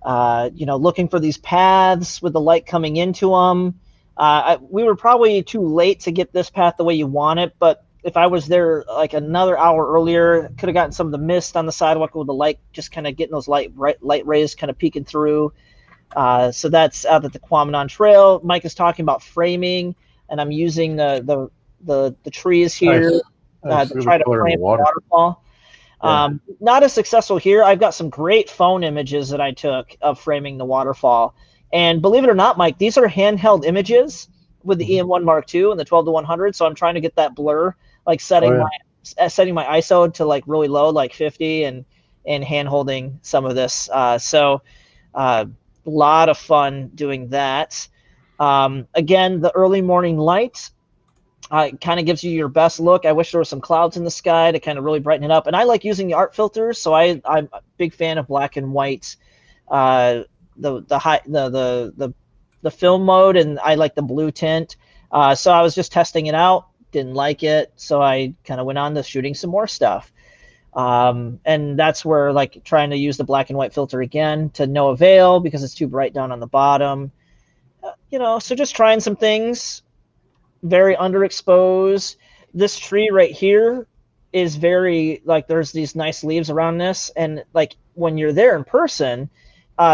Looking for these paths with the light coming into them. We were probably too late to get this path the way you want it, but if I was there like another hour earlier, could have gotten some of the mist on the sidewalk with the light, just kind of getting those light rays kind of peeking through. So that's out at the Tequamanon Trail. Mike is talking about framing, and I'm using the trees here to try to frame the waterfall. Yeah. Not as successful here. I've got some great phone images that I took of framing the waterfall. And believe it or not, Mike, these are handheld images with the EM1 Mark II and the 12-100. So I'm trying to get that blur, like setting my ISO to like really low, like 50, and hand holding some of this. So a lot of fun doing that. Again, the early morning light kind of gives you your best look. I wish there was some clouds in the sky to kind of really brighten it up. And I like using the art filters, so I'm a big fan of black and white. The film mode, and I like the blue tint. So I was just testing it out, didn't like it, so I kind of went on to shooting some more stuff. And that's where like trying to use the black and white filter again to no avail because it's too bright down on the bottom. So just trying some things, very underexposed. This tree right here is very there's these nice leaves around this, and like when you're there in person,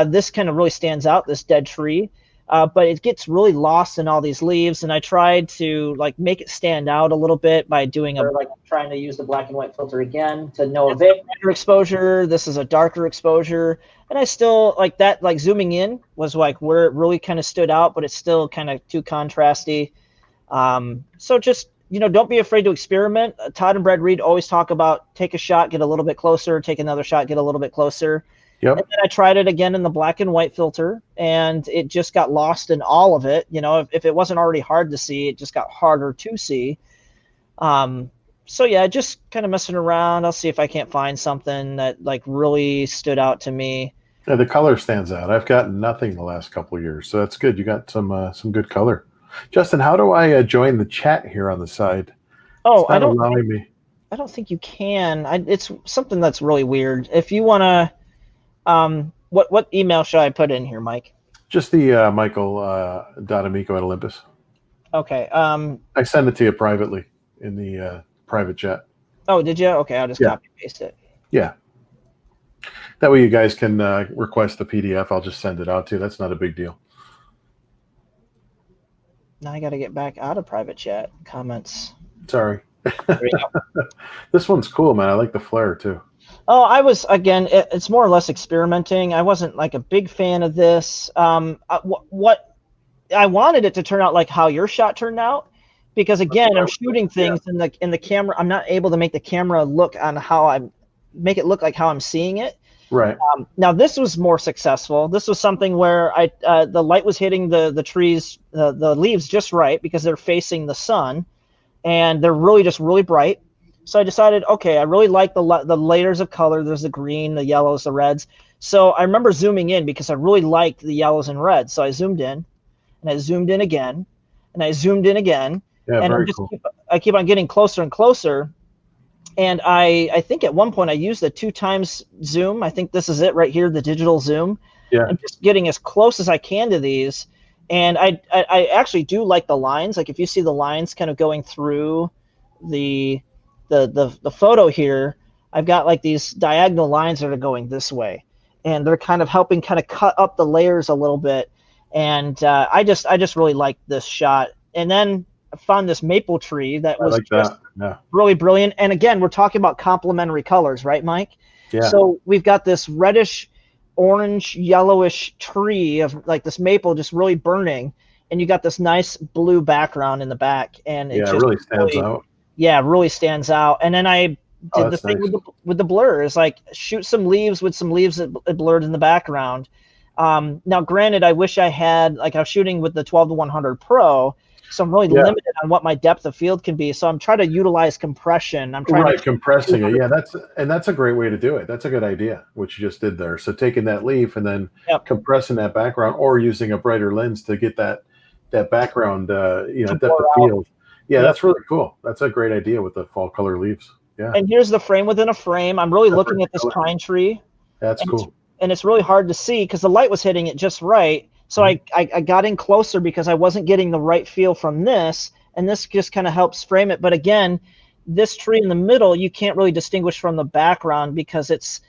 this kind of really stands out, this dead tree, but it gets really lost in all these leaves. And I tried to make it stand out a little bit by doing trying to use the black and white filter again to no avail. Exposure. This is a darker exposure, and I still like that. Zooming in was where it really kind of stood out, but it's still kind of too contrasty. So just don't be afraid to experiment. Todd and Brad Reed always talk about take a shot, get a little bit closer, take another shot, get a little bit closer. Yep. And then I tried it again in the black and white filter, and it just got lost in all of it. If it wasn't already hard to see, it just got harder to see. So yeah, just kind of messing around. I'll see if I can't find something that really stood out to me. Yeah, the color stands out. I've gotten nothing the last couple of years, so that's good. You got some good color. Justin, how do I join the chat here on the side? Oh, I don't think you can. It's something that's really weird. If you want to, what email should I put in here, Mike? Just the Michael Amico at Olympus. Okay. I send it to you privately in the private chat. Oh, did you? Okay, I'll just copy and paste it. Yeah. That way you guys can request the PDF. I'll just send it out to you. That's not a big deal. Now I got to get back out of private chat comments. Sorry. This one's cool, man. I like the flare too. Oh, I was, again, it's more or less experimenting. I wasn't a big fan of this. What I wanted it to turn out like how your shot turned out, because again, I'm shooting things in the camera. I'm not able to make the camera look on make it look like how I'm seeing it. Right. Now this was more successful. This was something where the light was hitting the trees, the leaves just right because they're facing the sun, and they're really bright. So I decided, okay, I really like the layers of color. There's the green, the yellows, the reds. So I remember zooming in because I really liked the yellows and reds. So I zoomed in, and I zoomed in again, and I zoomed in again. Yeah, and very cool. I keep on getting closer and closer. And I think at one point I used the 2x zoom. I think this is it right here, the digital zoom. Yeah. I'm just getting as close as I can to these. And I actually do like the lines. Like if you see the lines kind of going through the photo here, I've got like these diagonal lines that are going this way, and they're kind of helping kind of cut up the layers a little bit. And I just really like this shot. And then I found this maple tree that I was like just that. Yeah. really brilliant. And again, we're talking about complementary colors, right, Mike? Yeah. So we've got this reddish, orange, yellowish tree of like this maple just really burning, and you got this nice blue background in the back, and it Yeah, it just really stands out. yeah, really stands out. And then I Oh, did the that's thing nice. with the blur is like shoot some leaves with some leaves that blurred in the background. Now, granted, I wish I had like I was shooting with the 12-100 Pro, so I'm really Yeah. limited on what my depth of field can be. So I'm trying to utilize compression. I'm trying to Compressing it. Yeah, that's a great way to do it. That's a good idea, what you just did there. So taking that leaf and then Yep. compressing that background, or using a brighter lens to get that background, depth of blur field. Yeah, Yep. that's really cool. That's a great idea with the fall color leaves. Yeah, And here's the frame within a frame. I'm really looking at this color. pine tree, That's and cool. it's really hard to see because the light was hitting it just right. So I got in closer because I wasn't getting the right feel from this, and this just kind of helps frame it. But again, this tree in the middle, you can't really distinguish from the background because it's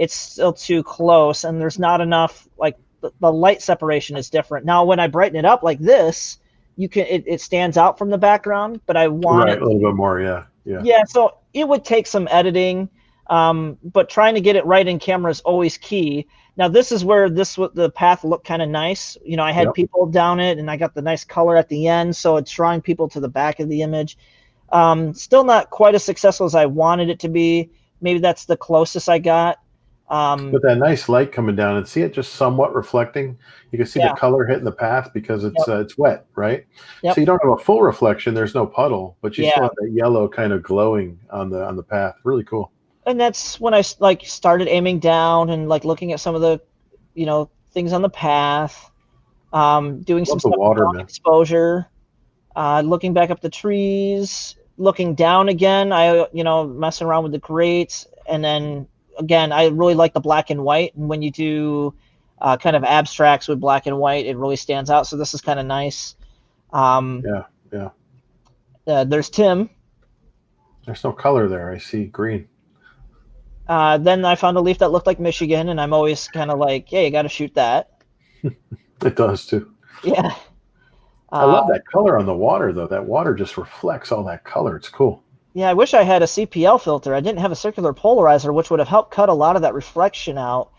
still too close, and there's not enough, like the light separation is different. Now, when I brighten it up like this, you can it stands out from the background, but I want Right, a little bit more. Yeah, yeah. yeah, so it would take some editing, but trying to get it right in camera is always key. Now, this is where the path looked kind of nice. You know, I had Yep. people down it, and I got the nice color at the end, so it's drawing people to the back of the image. Still not quite as successful as I wanted it to be. Maybe that's the closest I got. With that nice light coming down, and see it just somewhat reflecting. You can see Yeah. the color hitting the path because it's wet, right? Yep. So you don't have a full reflection. There's no puddle, but you Yeah. still have that yellow kind of glowing on the path. Really cool. And that's when I like started aiming down and like looking at some of the, things on the path, doing some Love the stuff water, with man. exposure, looking back up the trees, looking down again. Messing around with the grates, and then again, I really like the black and white. And when you do kind of abstracts with black and white, it really stands out. So this is kind of nice. Yeah, yeah. There's Tim. There's no color there. I see green. Then I found a leaf that looked like Michigan, and I'm always kind of like, hey, you got to shoot that. It does too. Yeah. I love that color on the water, though. That water just reflects all that color. It's cool. Yeah, I wish I had a CPL filter. I didn't have a circular polarizer, which would have helped cut a lot of that reflection out.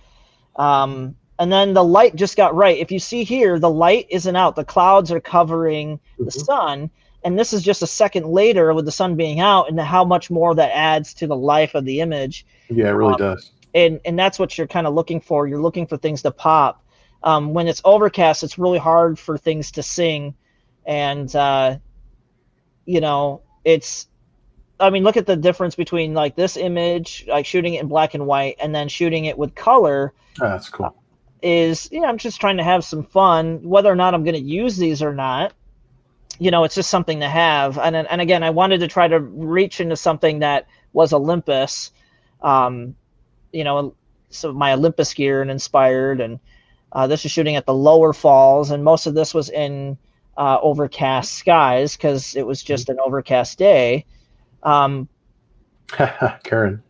And then the light just got right. If you see here, the light isn't out. The clouds are covering the sun. And this is just a second later with the sun being out, and how much more that adds to the life of the image. Yeah, it really does. And that's what you're kind of looking for. You're looking for things to pop. When it's overcast, it's really hard for things to sing. And, look at the difference between like this image, like shooting it in black and white, and then shooting it with color. Oh, that's cool. I'm just trying to have some fun, whether or not I'm going to use these or not. It's just something to have. And again, I wanted to try to reach into something that was Olympus, so my Olympus gear and inspired. And this is shooting at the lower falls, and most of this was in overcast skies because it was just an overcast day. Karen.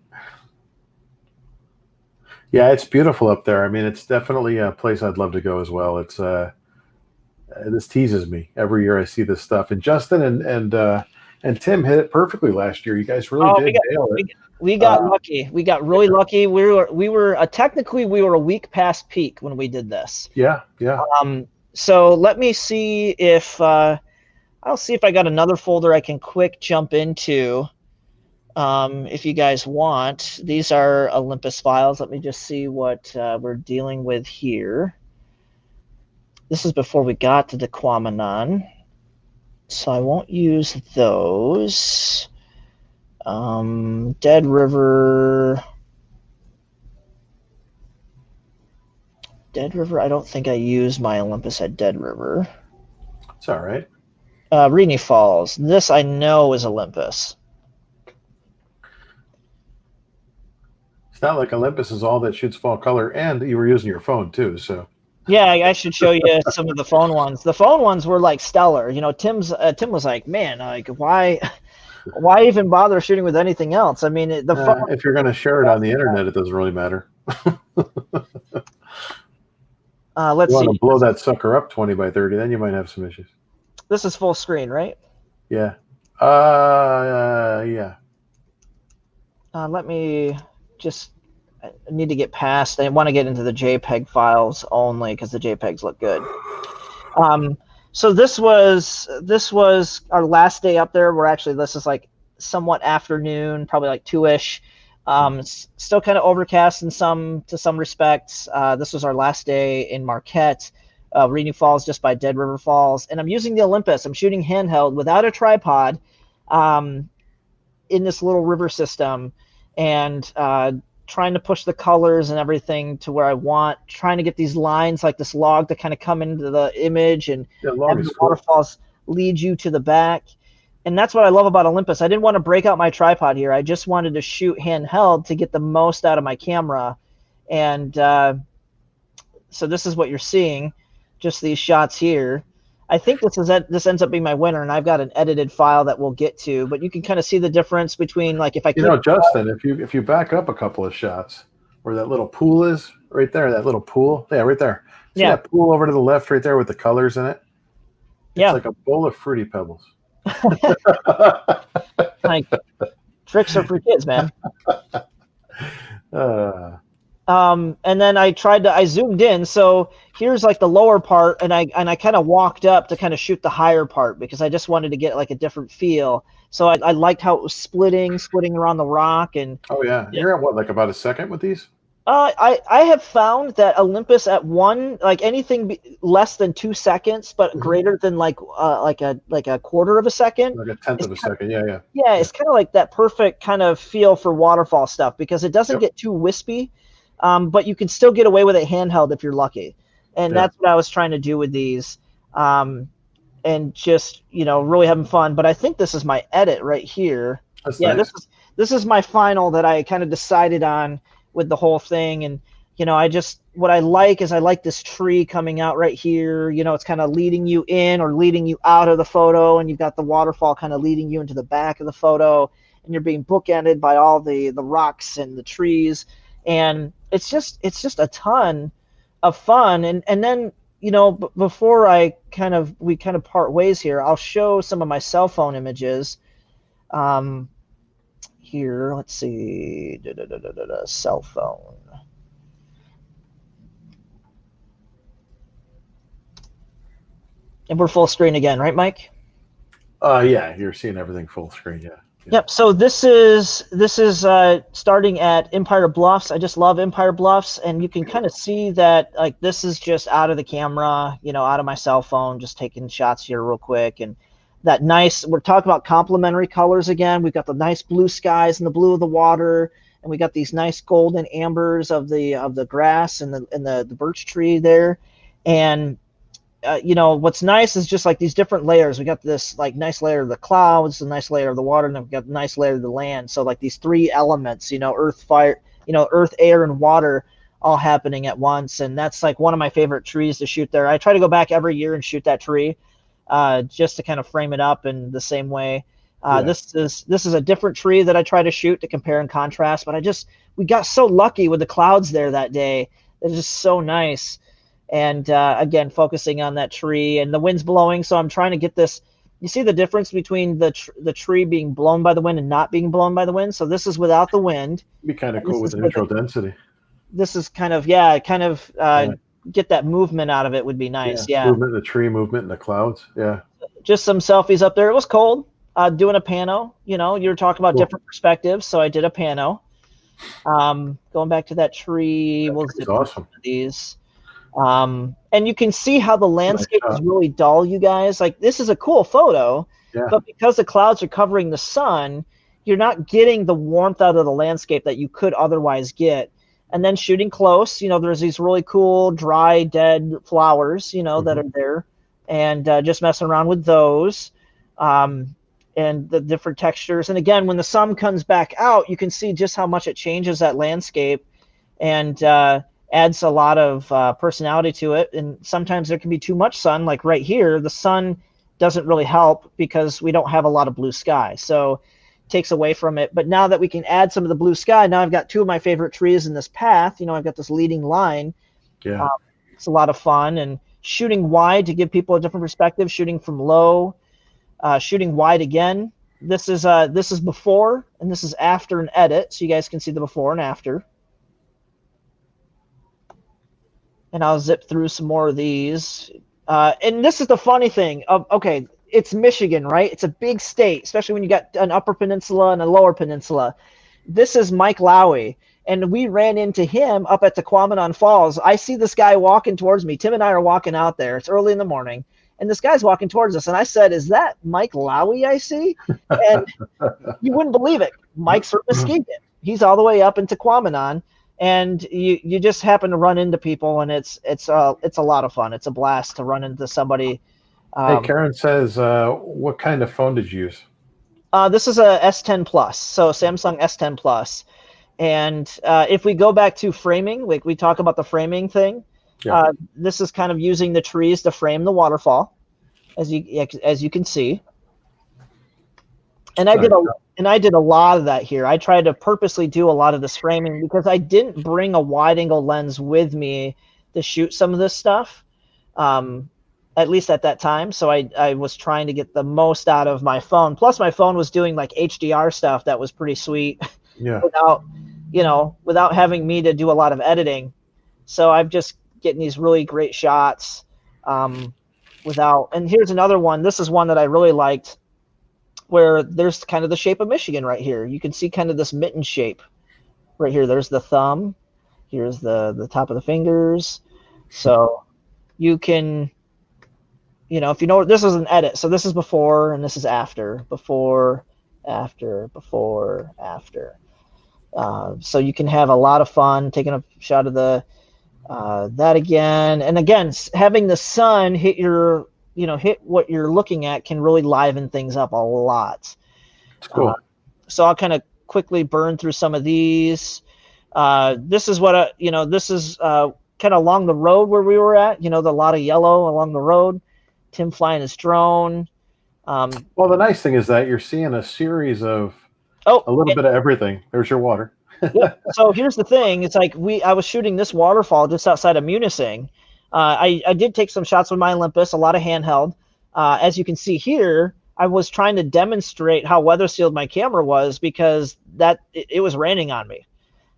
Yeah, it's beautiful up there. I mean, it's definitely a place I'd love to go as well. It's this teases me every year I see this stuff. And Justin and Tim hit it perfectly last year. You guys really did nail it. We got lucky. We got really lucky. We were technically we were a week past peak when we did this. Yeah, yeah. So let me see if I'll see if I got another folder I can quick jump into. If you guys want, these are Olympus files. Let me just see what we're dealing with here. This is before we got to the Quamanon, so I won't use those. Dead River. I don't think I used my Olympus at Dead River. It's all right. Reedy Falls. This I know is Olympus. It's not like Olympus is all that shoots fall color, and you were using your phone too. So Yeah, I should show you some of the phone ones. The phone ones were like stellar. You know, Tim was like, man, like why even bother shooting with anything else? I mean, the phone. if you're going to share it on the internet, it doesn't really matter. Let's You see. want to blow that sucker up 20 by 30, then you might have some issues. This is full screen, right? Yeah. Yeah. Let me just. I need to get past. I want to get into the JPEG files only because the JPEGs look good. So this was our last day up there. This is like somewhat afternoon, probably like 2-ish. Still kind of overcast to some respects. This was our last day in Marquette, Renew Falls, just by Dead River Falls, and I'm using the Olympus. I'm shooting handheld without a tripod, in this little river system, and trying to push the colors and everything to where I want, trying to get these lines like this log to kind of come into the image and have the waterfalls lead you to the back. And that's what I love about Olympus. I didn't want to break out my tripod here. I just wanted to shoot handheld to get the most out of my camera. And so this is what you're seeing, just these shots here. I think this ends up being my winner, and I've got an edited file that we'll get to, but you can kind of see the difference between, like, if I keep, Justin, if you back up a couple of shots where that little pool is right there, that little pool, yeah, right there. See that pool over to the left right there with the colors in it? It's like a bowl of Fruity Pebbles. Like, tricks are for kids, man. And then I zoomed in. So here's like the lower part, and I kind of walked up to kind of shoot the higher part because I just wanted to get like a different feel. So I liked how it was splitting around the rock. And you're at what, like about a second with these? I have found that Olympus at like anything less than 2 seconds, but greater than like a quarter of a second, like a tenth of a second. Yeah. It's kind of like that perfect kind of feel for waterfall stuff because it doesn't get too wispy. But you can still get away with it handheld if you're lucky. And that's what I was trying to do with these, and just, really having fun. But I think this is my edit right here. That's nice. This is my final that I kind of decided on with the whole thing. And, what I like is I like this tree coming out right here. It's kind of leading you in or leading you out of the photo. And you've got the waterfall kind of leading you into the back of the photo. And you're being bookended by all the rocks and the trees. And it's just a ton of fun. And then, before we kind of part ways here, I'll show some of my cell phone images. Here, let's see, cell phone. And we're full screen again, right, Mike? Yeah, you're seeing everything full screen, yeah. Yep. So this is starting at Empire Bluffs. I just love Empire Bluffs, and you can kind of see that, like, this is just out of the camera, out of my cell phone, just taking shots here real quick. And that nice, we're talking about complementary colors again. We've got the nice blue skies and the blue of the water, and we got these nice golden ambers of the grass and the birch tree there. And what's nice is just like these different layers. We got this like nice layer of the clouds, a nice layer of the water, and then we've got a nice layer of the land. So like these three elements, earth, fire, earth, air, and water all happening at once. And that's like one of my favorite trees to shoot there. I try to go back every year and shoot that tree, just to kind of frame it up in the same way. This is a different tree that I try to shoot to compare and contrast, but we got so lucky with the clouds there that day. It's just so nice. And again, focusing on that tree, and the wind's blowing, so I'm trying to get this. You see the difference between the tree being blown by the wind and not being blown by the wind. So this is without the wind. It'd be kind of cool with the neutral density. This is kind of get that movement out of it would be nice. Yeah. Movement in the tree, movement in the clouds. Yeah. Just some selfies up there. It was cold. Doing a pano. You were talking about different perspectives, so I did a pano. Going back to that tree. We'll do awesome. These. And you can see how the landscape is really dull, you guys. Like, this is a cool photo, but because the clouds are covering the sun, you're not getting the warmth out of the landscape that you could otherwise get. And then shooting close, there's these really cool, dry, dead flowers, that are there, and just messing around with those. and the different textures. And again, when the sun comes back out, you can see just how much it changes that landscape and adds a lot of personality to it. And sometimes there can be too much sun, like right here. The sun doesn't really help because we don't have a lot of blue sky. So it takes away from it. But now that we can add some of the blue sky, now I've got two of my favorite trees in this path. You know, I've got this leading line. Yeah. It's a lot of fun. And shooting wide to give people a different perspective, shooting from low, shooting wide again. This is before and this is after an edit, so you guys can see the before and after. And I'll zip through some more of these. And this is the funny thing. Okay, it's Michigan, right? It's a big state, especially when you got an upper peninsula and a lower peninsula. This is Mike Lowy, and we ran into him up at the Tequamanon Falls. I see this guy walking towards me. Tim and I are walking out there. It's early in the morning, and this guy's walking towards us. And I said, "Is that Mike Lowy I see?" And you wouldn't believe it. Mike's from Muskegon. He's all the way up in Tequamanon. And you just happen to run into people, and it's a lot of fun. It's a blast to run into somebody. Hey, Karen says, what kind of phone did you use? This is a S10 Plus, so Samsung S10 Plus. And if we go back to framing, like we talk about the framing thing, Yeah. this is kind of using the trees to frame the waterfall, as you can see. And I did a lot of that here. I tried to purposely do a lot of this framing because I didn't bring a wide angle lens with me to shoot some of this stuff, at least at that time. So I was trying to get the most out of my phone. Plus my phone was doing like HDR stuff that was pretty sweet. Yeah. without having me to do a lot of editing. So I'm just getting these really great shots and here's another one. This is one that I really liked, where there's kind of the shape of Michigan right here. You can see kind of this mitten shape right here. There's the thumb. Here's the top of the fingers. So you can, if you know, this is an edit. So this is before and this is after. Before, after, before, after. So you can have a lot of fun taking a shot of that again. And again, having the sun hit hit what you're looking at can really liven things up a lot. It's cool. So I'll kind of quickly burn through some of these. This is what this is kind of along the road where we were at. The lot of yellow along the road. Tim flying his drone. Well, the nice thing is that you're seeing a series of a little bit of everything. There's your water. Yeah. So here's the thing. It's like I was shooting this waterfall just outside of Munising. I did take some shots with my Olympus, a lot of handheld. As you can see here, I was trying to demonstrate how weather sealed my camera was because it was raining on me.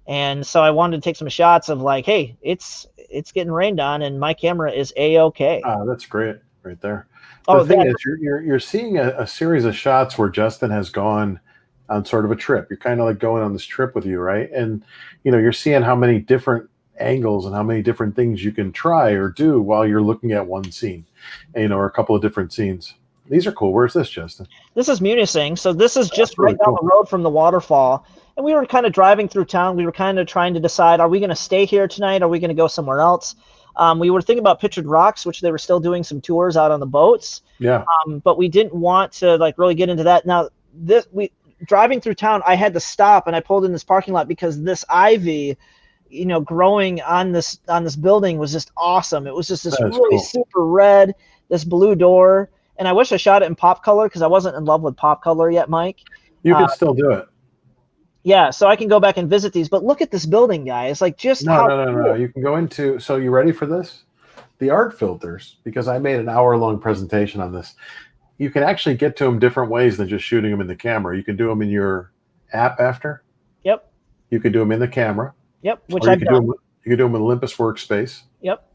And so I wanted to take some shots of like, hey, it's getting rained on and my camera is A-okay. That's great right there. The thing is you're seeing a series of shots where Justin has gone on sort of a trip. You're kind of like going on this trip with you, right? And you're seeing how many different angles and how many different things you can try or do while you're looking at one scene, or a couple of different scenes. These are cool. Where's this, Justin? This is Munising. So this is just right down the road from the waterfall. And we were kind of driving through town. We were kind of trying to decide, are we going to stay here tonight? Are we going to go somewhere else? We were thinking about Pictured Rocks, which they were still doing some tours out on the boats. Yeah. But we didn't want to like really get into that. Now driving through town, I had to stop and I pulled in this parking lot because this ivy, growing on this building was just awesome. It was just this really super red, this blue door. And I wish I shot it in pop color because I wasn't in love with pop color yet, Mike. You can still do it. Yeah, so I can go back and visit these. But look at this building, guys. Like just No. You can go into. So you ready for this? The art filters, because I made an hour-long presentation on this. You can actually get to them different ways than just shooting them in the camera. You can do them in your app after. Yep. You can do them in the camera. Yep. Which I've done. You can do them in Olympus Workspace. Yep.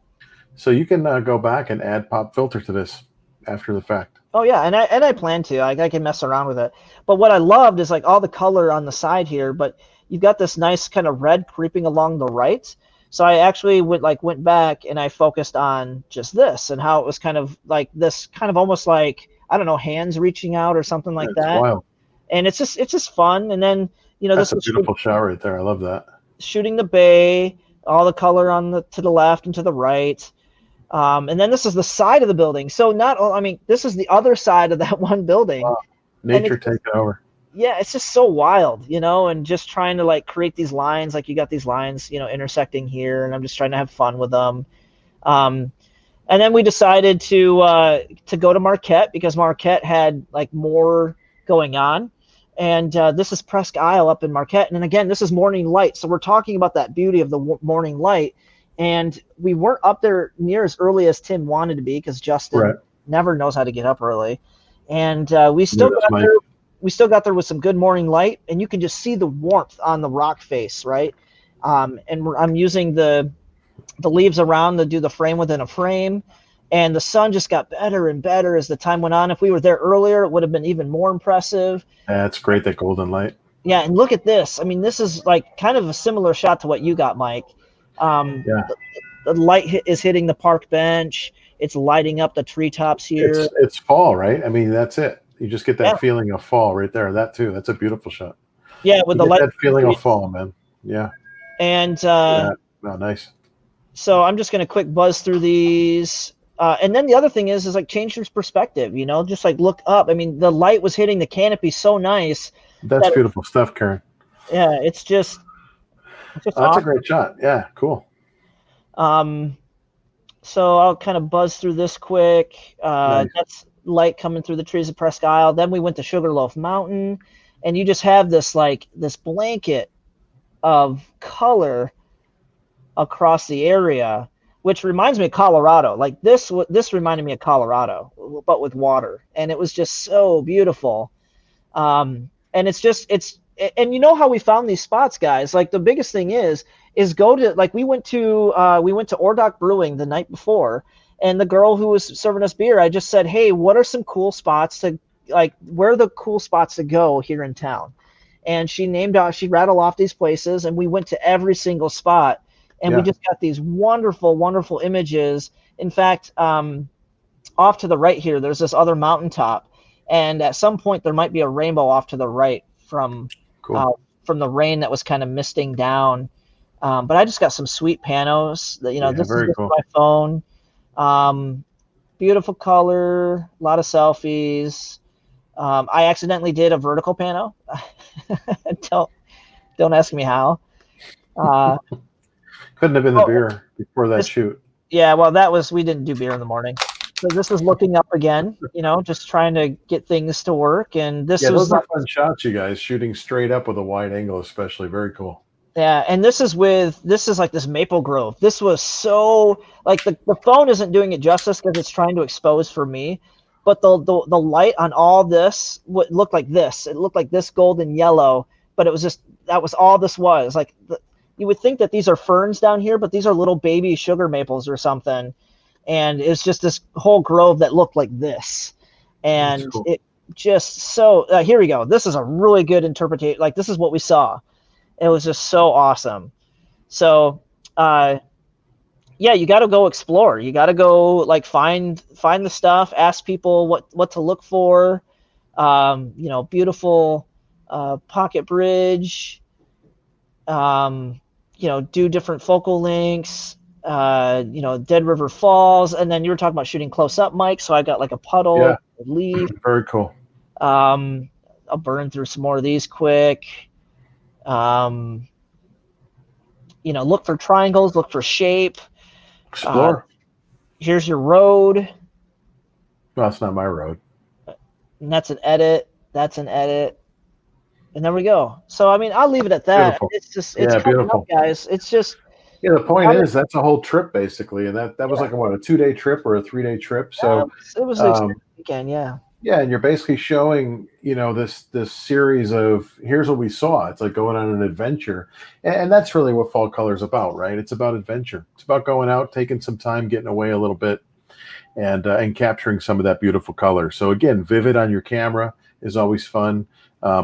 So you can go back and add pop filter to this after the fact. Oh yeah, and I plan to. I can mess around with it. But what I loved is like all the color on the side here, but you've got this nice kind of red creeping along the right. So I actually went back and I focused on just this and how it was kind of like this kind of almost like, I don't know, hands reaching out or something like that. Wild. And it's just fun. And then, that's a beautiful shot right there. I love that. Shooting the bay, all the color to the left and to the right. And then this is the side of the building. So this is the other side of that one building. Wow. Nature taking over. Yeah, it's just so wild, you know, and just trying to like create these lines. Like you got these lines, you know, intersecting here, and I'm just trying to have fun with them. Um, and then we decided to go to Marquette because Marquette had like more going on. And this is Presque Isle up in Marquette. And then again, this is morning light. So we're talking about that beauty of the morning light. And we weren't up there near as early as Tim wanted to be because Justin never knows how to get up early. And we still got there. We still got there with some good morning light, and you can just see the warmth on the rock face, right? And I'm using the leaves around to do the frame within a frame, and the sun just got better and better as the time went on. If we were there earlier, it would have been even more impressive. That's great, that golden light. Yeah, and look at this. I mean, this is like kind of a similar shot to what you got, Mike. The light is hitting the park bench. It's lighting up the treetops here. It's fall, right? I mean, that's it. You just get that feeling of fall right there. That too. That's a beautiful shot. Yeah, with the light. That feeling of fall, man. Yeah. And nice. So I'm just gonna quick buzz through these. And then the other thing is like change your perspective, you know, just like look up. I mean, the light was hitting the canopy so nice. That's beautiful stuff, Karen. Yeah, it's just that's awesome. A great shot. Yeah, cool. So I'll kind of buzz through this quick. Nice. That's light coming through the trees of Presque Isle. Then we went to Sugarloaf Mountain, and you just have this like this blanket of color across the area, which reminds me of Colorado. Like this reminded me of Colorado, but with water, and it was just so beautiful. And and you know how we found these spots, guys. Like the biggest thing is go to, like we went to Ordock Brewing the night before, and the girl who was serving us beer, I just said, hey, what are some cool spots to, like, where are the cool spots to go here in town? And she rattled off these places, and we went to every single spot, and we just got these wonderful, wonderful images. In fact, off to the right here, there's this other mountaintop, and at some point there might be a rainbow off to the right from the rain that was kind of misting down. But I just got some sweet panos that, you know, this is cool. My phone. Beautiful color, a lot of selfies. I accidentally did a vertical pano. Don't ask me how. Couldn't have been the beer before that shoot. Yeah, well, we didn't do beer in the morning. So this is looking up again, you know, just trying to get things to work. And those are fun shots, you guys, shooting straight up with a wide angle, especially. Very cool. Yeah, and this is like this maple grove. This was so, like, the phone isn't doing it justice because it's trying to expose for me, but the light on all this looked like this. It looked like this golden yellow, but it was just, that was all this was. Like, you would think that these are ferns down here, but these are little baby sugar maples or something, and it's just this whole grove that looked like this, and cool. It just so here we go. This is a really good interpretation. Like, this is what we saw. It was just so awesome. So, you got to go explore. You got to go, like, find the stuff, ask people what to look for. You know, beautiful pocket bridge. You know, do different focal lengths. You know, Dead River Falls, and then you were talking about shooting close up, Mike. So I got like a puddle, a leaf. Very cool. I'll burn through some more of these quick. You know, look for triangles, look for shape. Explore. Here's your road. Well, that's not my road. And that's an edit. And there we go. So, I mean, I'll leave it at that. Beautiful. It's beautiful, up, guys. It's just. Yeah, the point is that's a whole trip basically, and that was like a 2-day trip or a 3-day trip. So it was an weekend, yeah. Yeah, and you're basically showing, you know, this series of, here's what we saw. It's like going on an adventure, and that's really what Fall Color is about, right? It's about adventure. It's about going out, taking some time, getting away a little bit, and capturing some of that beautiful color. So again, vivid on your camera is always fun.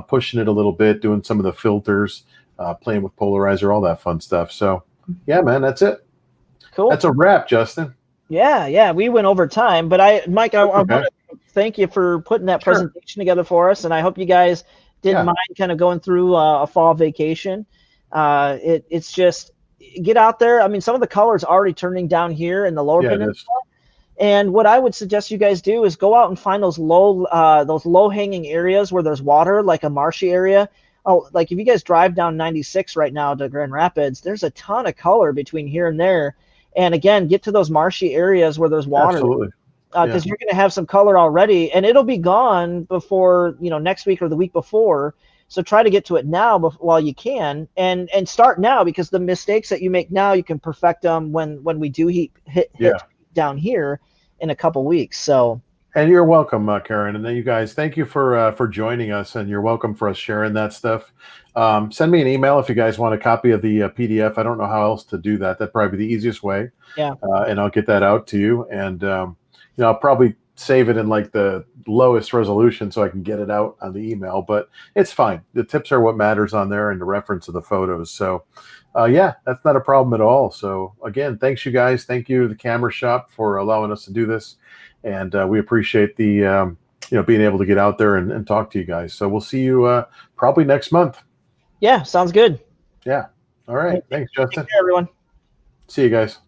Pushing it a little bit, doing some of the filters, playing with polarizer, all that fun stuff. So yeah, man, that's it. Cool. That's a wrap, Justin. Yeah, we went over time, but Mike, I want to thank you for putting that presentation together for us, and I hope you guys didn't mind kind of going through a fall vacation. It's just, get out there. I mean, some of the colors already turning down here in the lower peninsula, And what I would suggest you guys do is go out and find those low hanging areas where there's water, like a marshy area. Oh, like if you guys drive down 96 right now to Grand Rapids, there's a ton of color between here and there. And again, get to those marshy areas where there's water. Absolutely. Because you're going to have some color already, and it'll be gone before, next week or the week before. So try to get to it now while you can, and start now, because the mistakes that you make now, you can perfect them when we do hit down here in a couple weeks. So. And you're welcome, Karen. And then you guys, thank you for joining us, and you're welcome for us sharing that stuff. Send me an email if you guys want a copy of the PDF. I don't know how else to do that. That'd probably be the easiest way. Yeah. And I'll get that out to you. And I'll probably save it in like the lowest resolution so I can get it out on the email, but it's fine. The tips are what matters on there, and the reference of the photos. So that's not a problem at all. So again, thanks you guys. Thank you to the camera shop for allowing us to do this. And we appreciate the, being able to get out there and talk to you guys. So we'll see you probably next month. Yeah. Sounds good. Yeah. All right. Thanks, Justin. Take care, everyone. See you guys.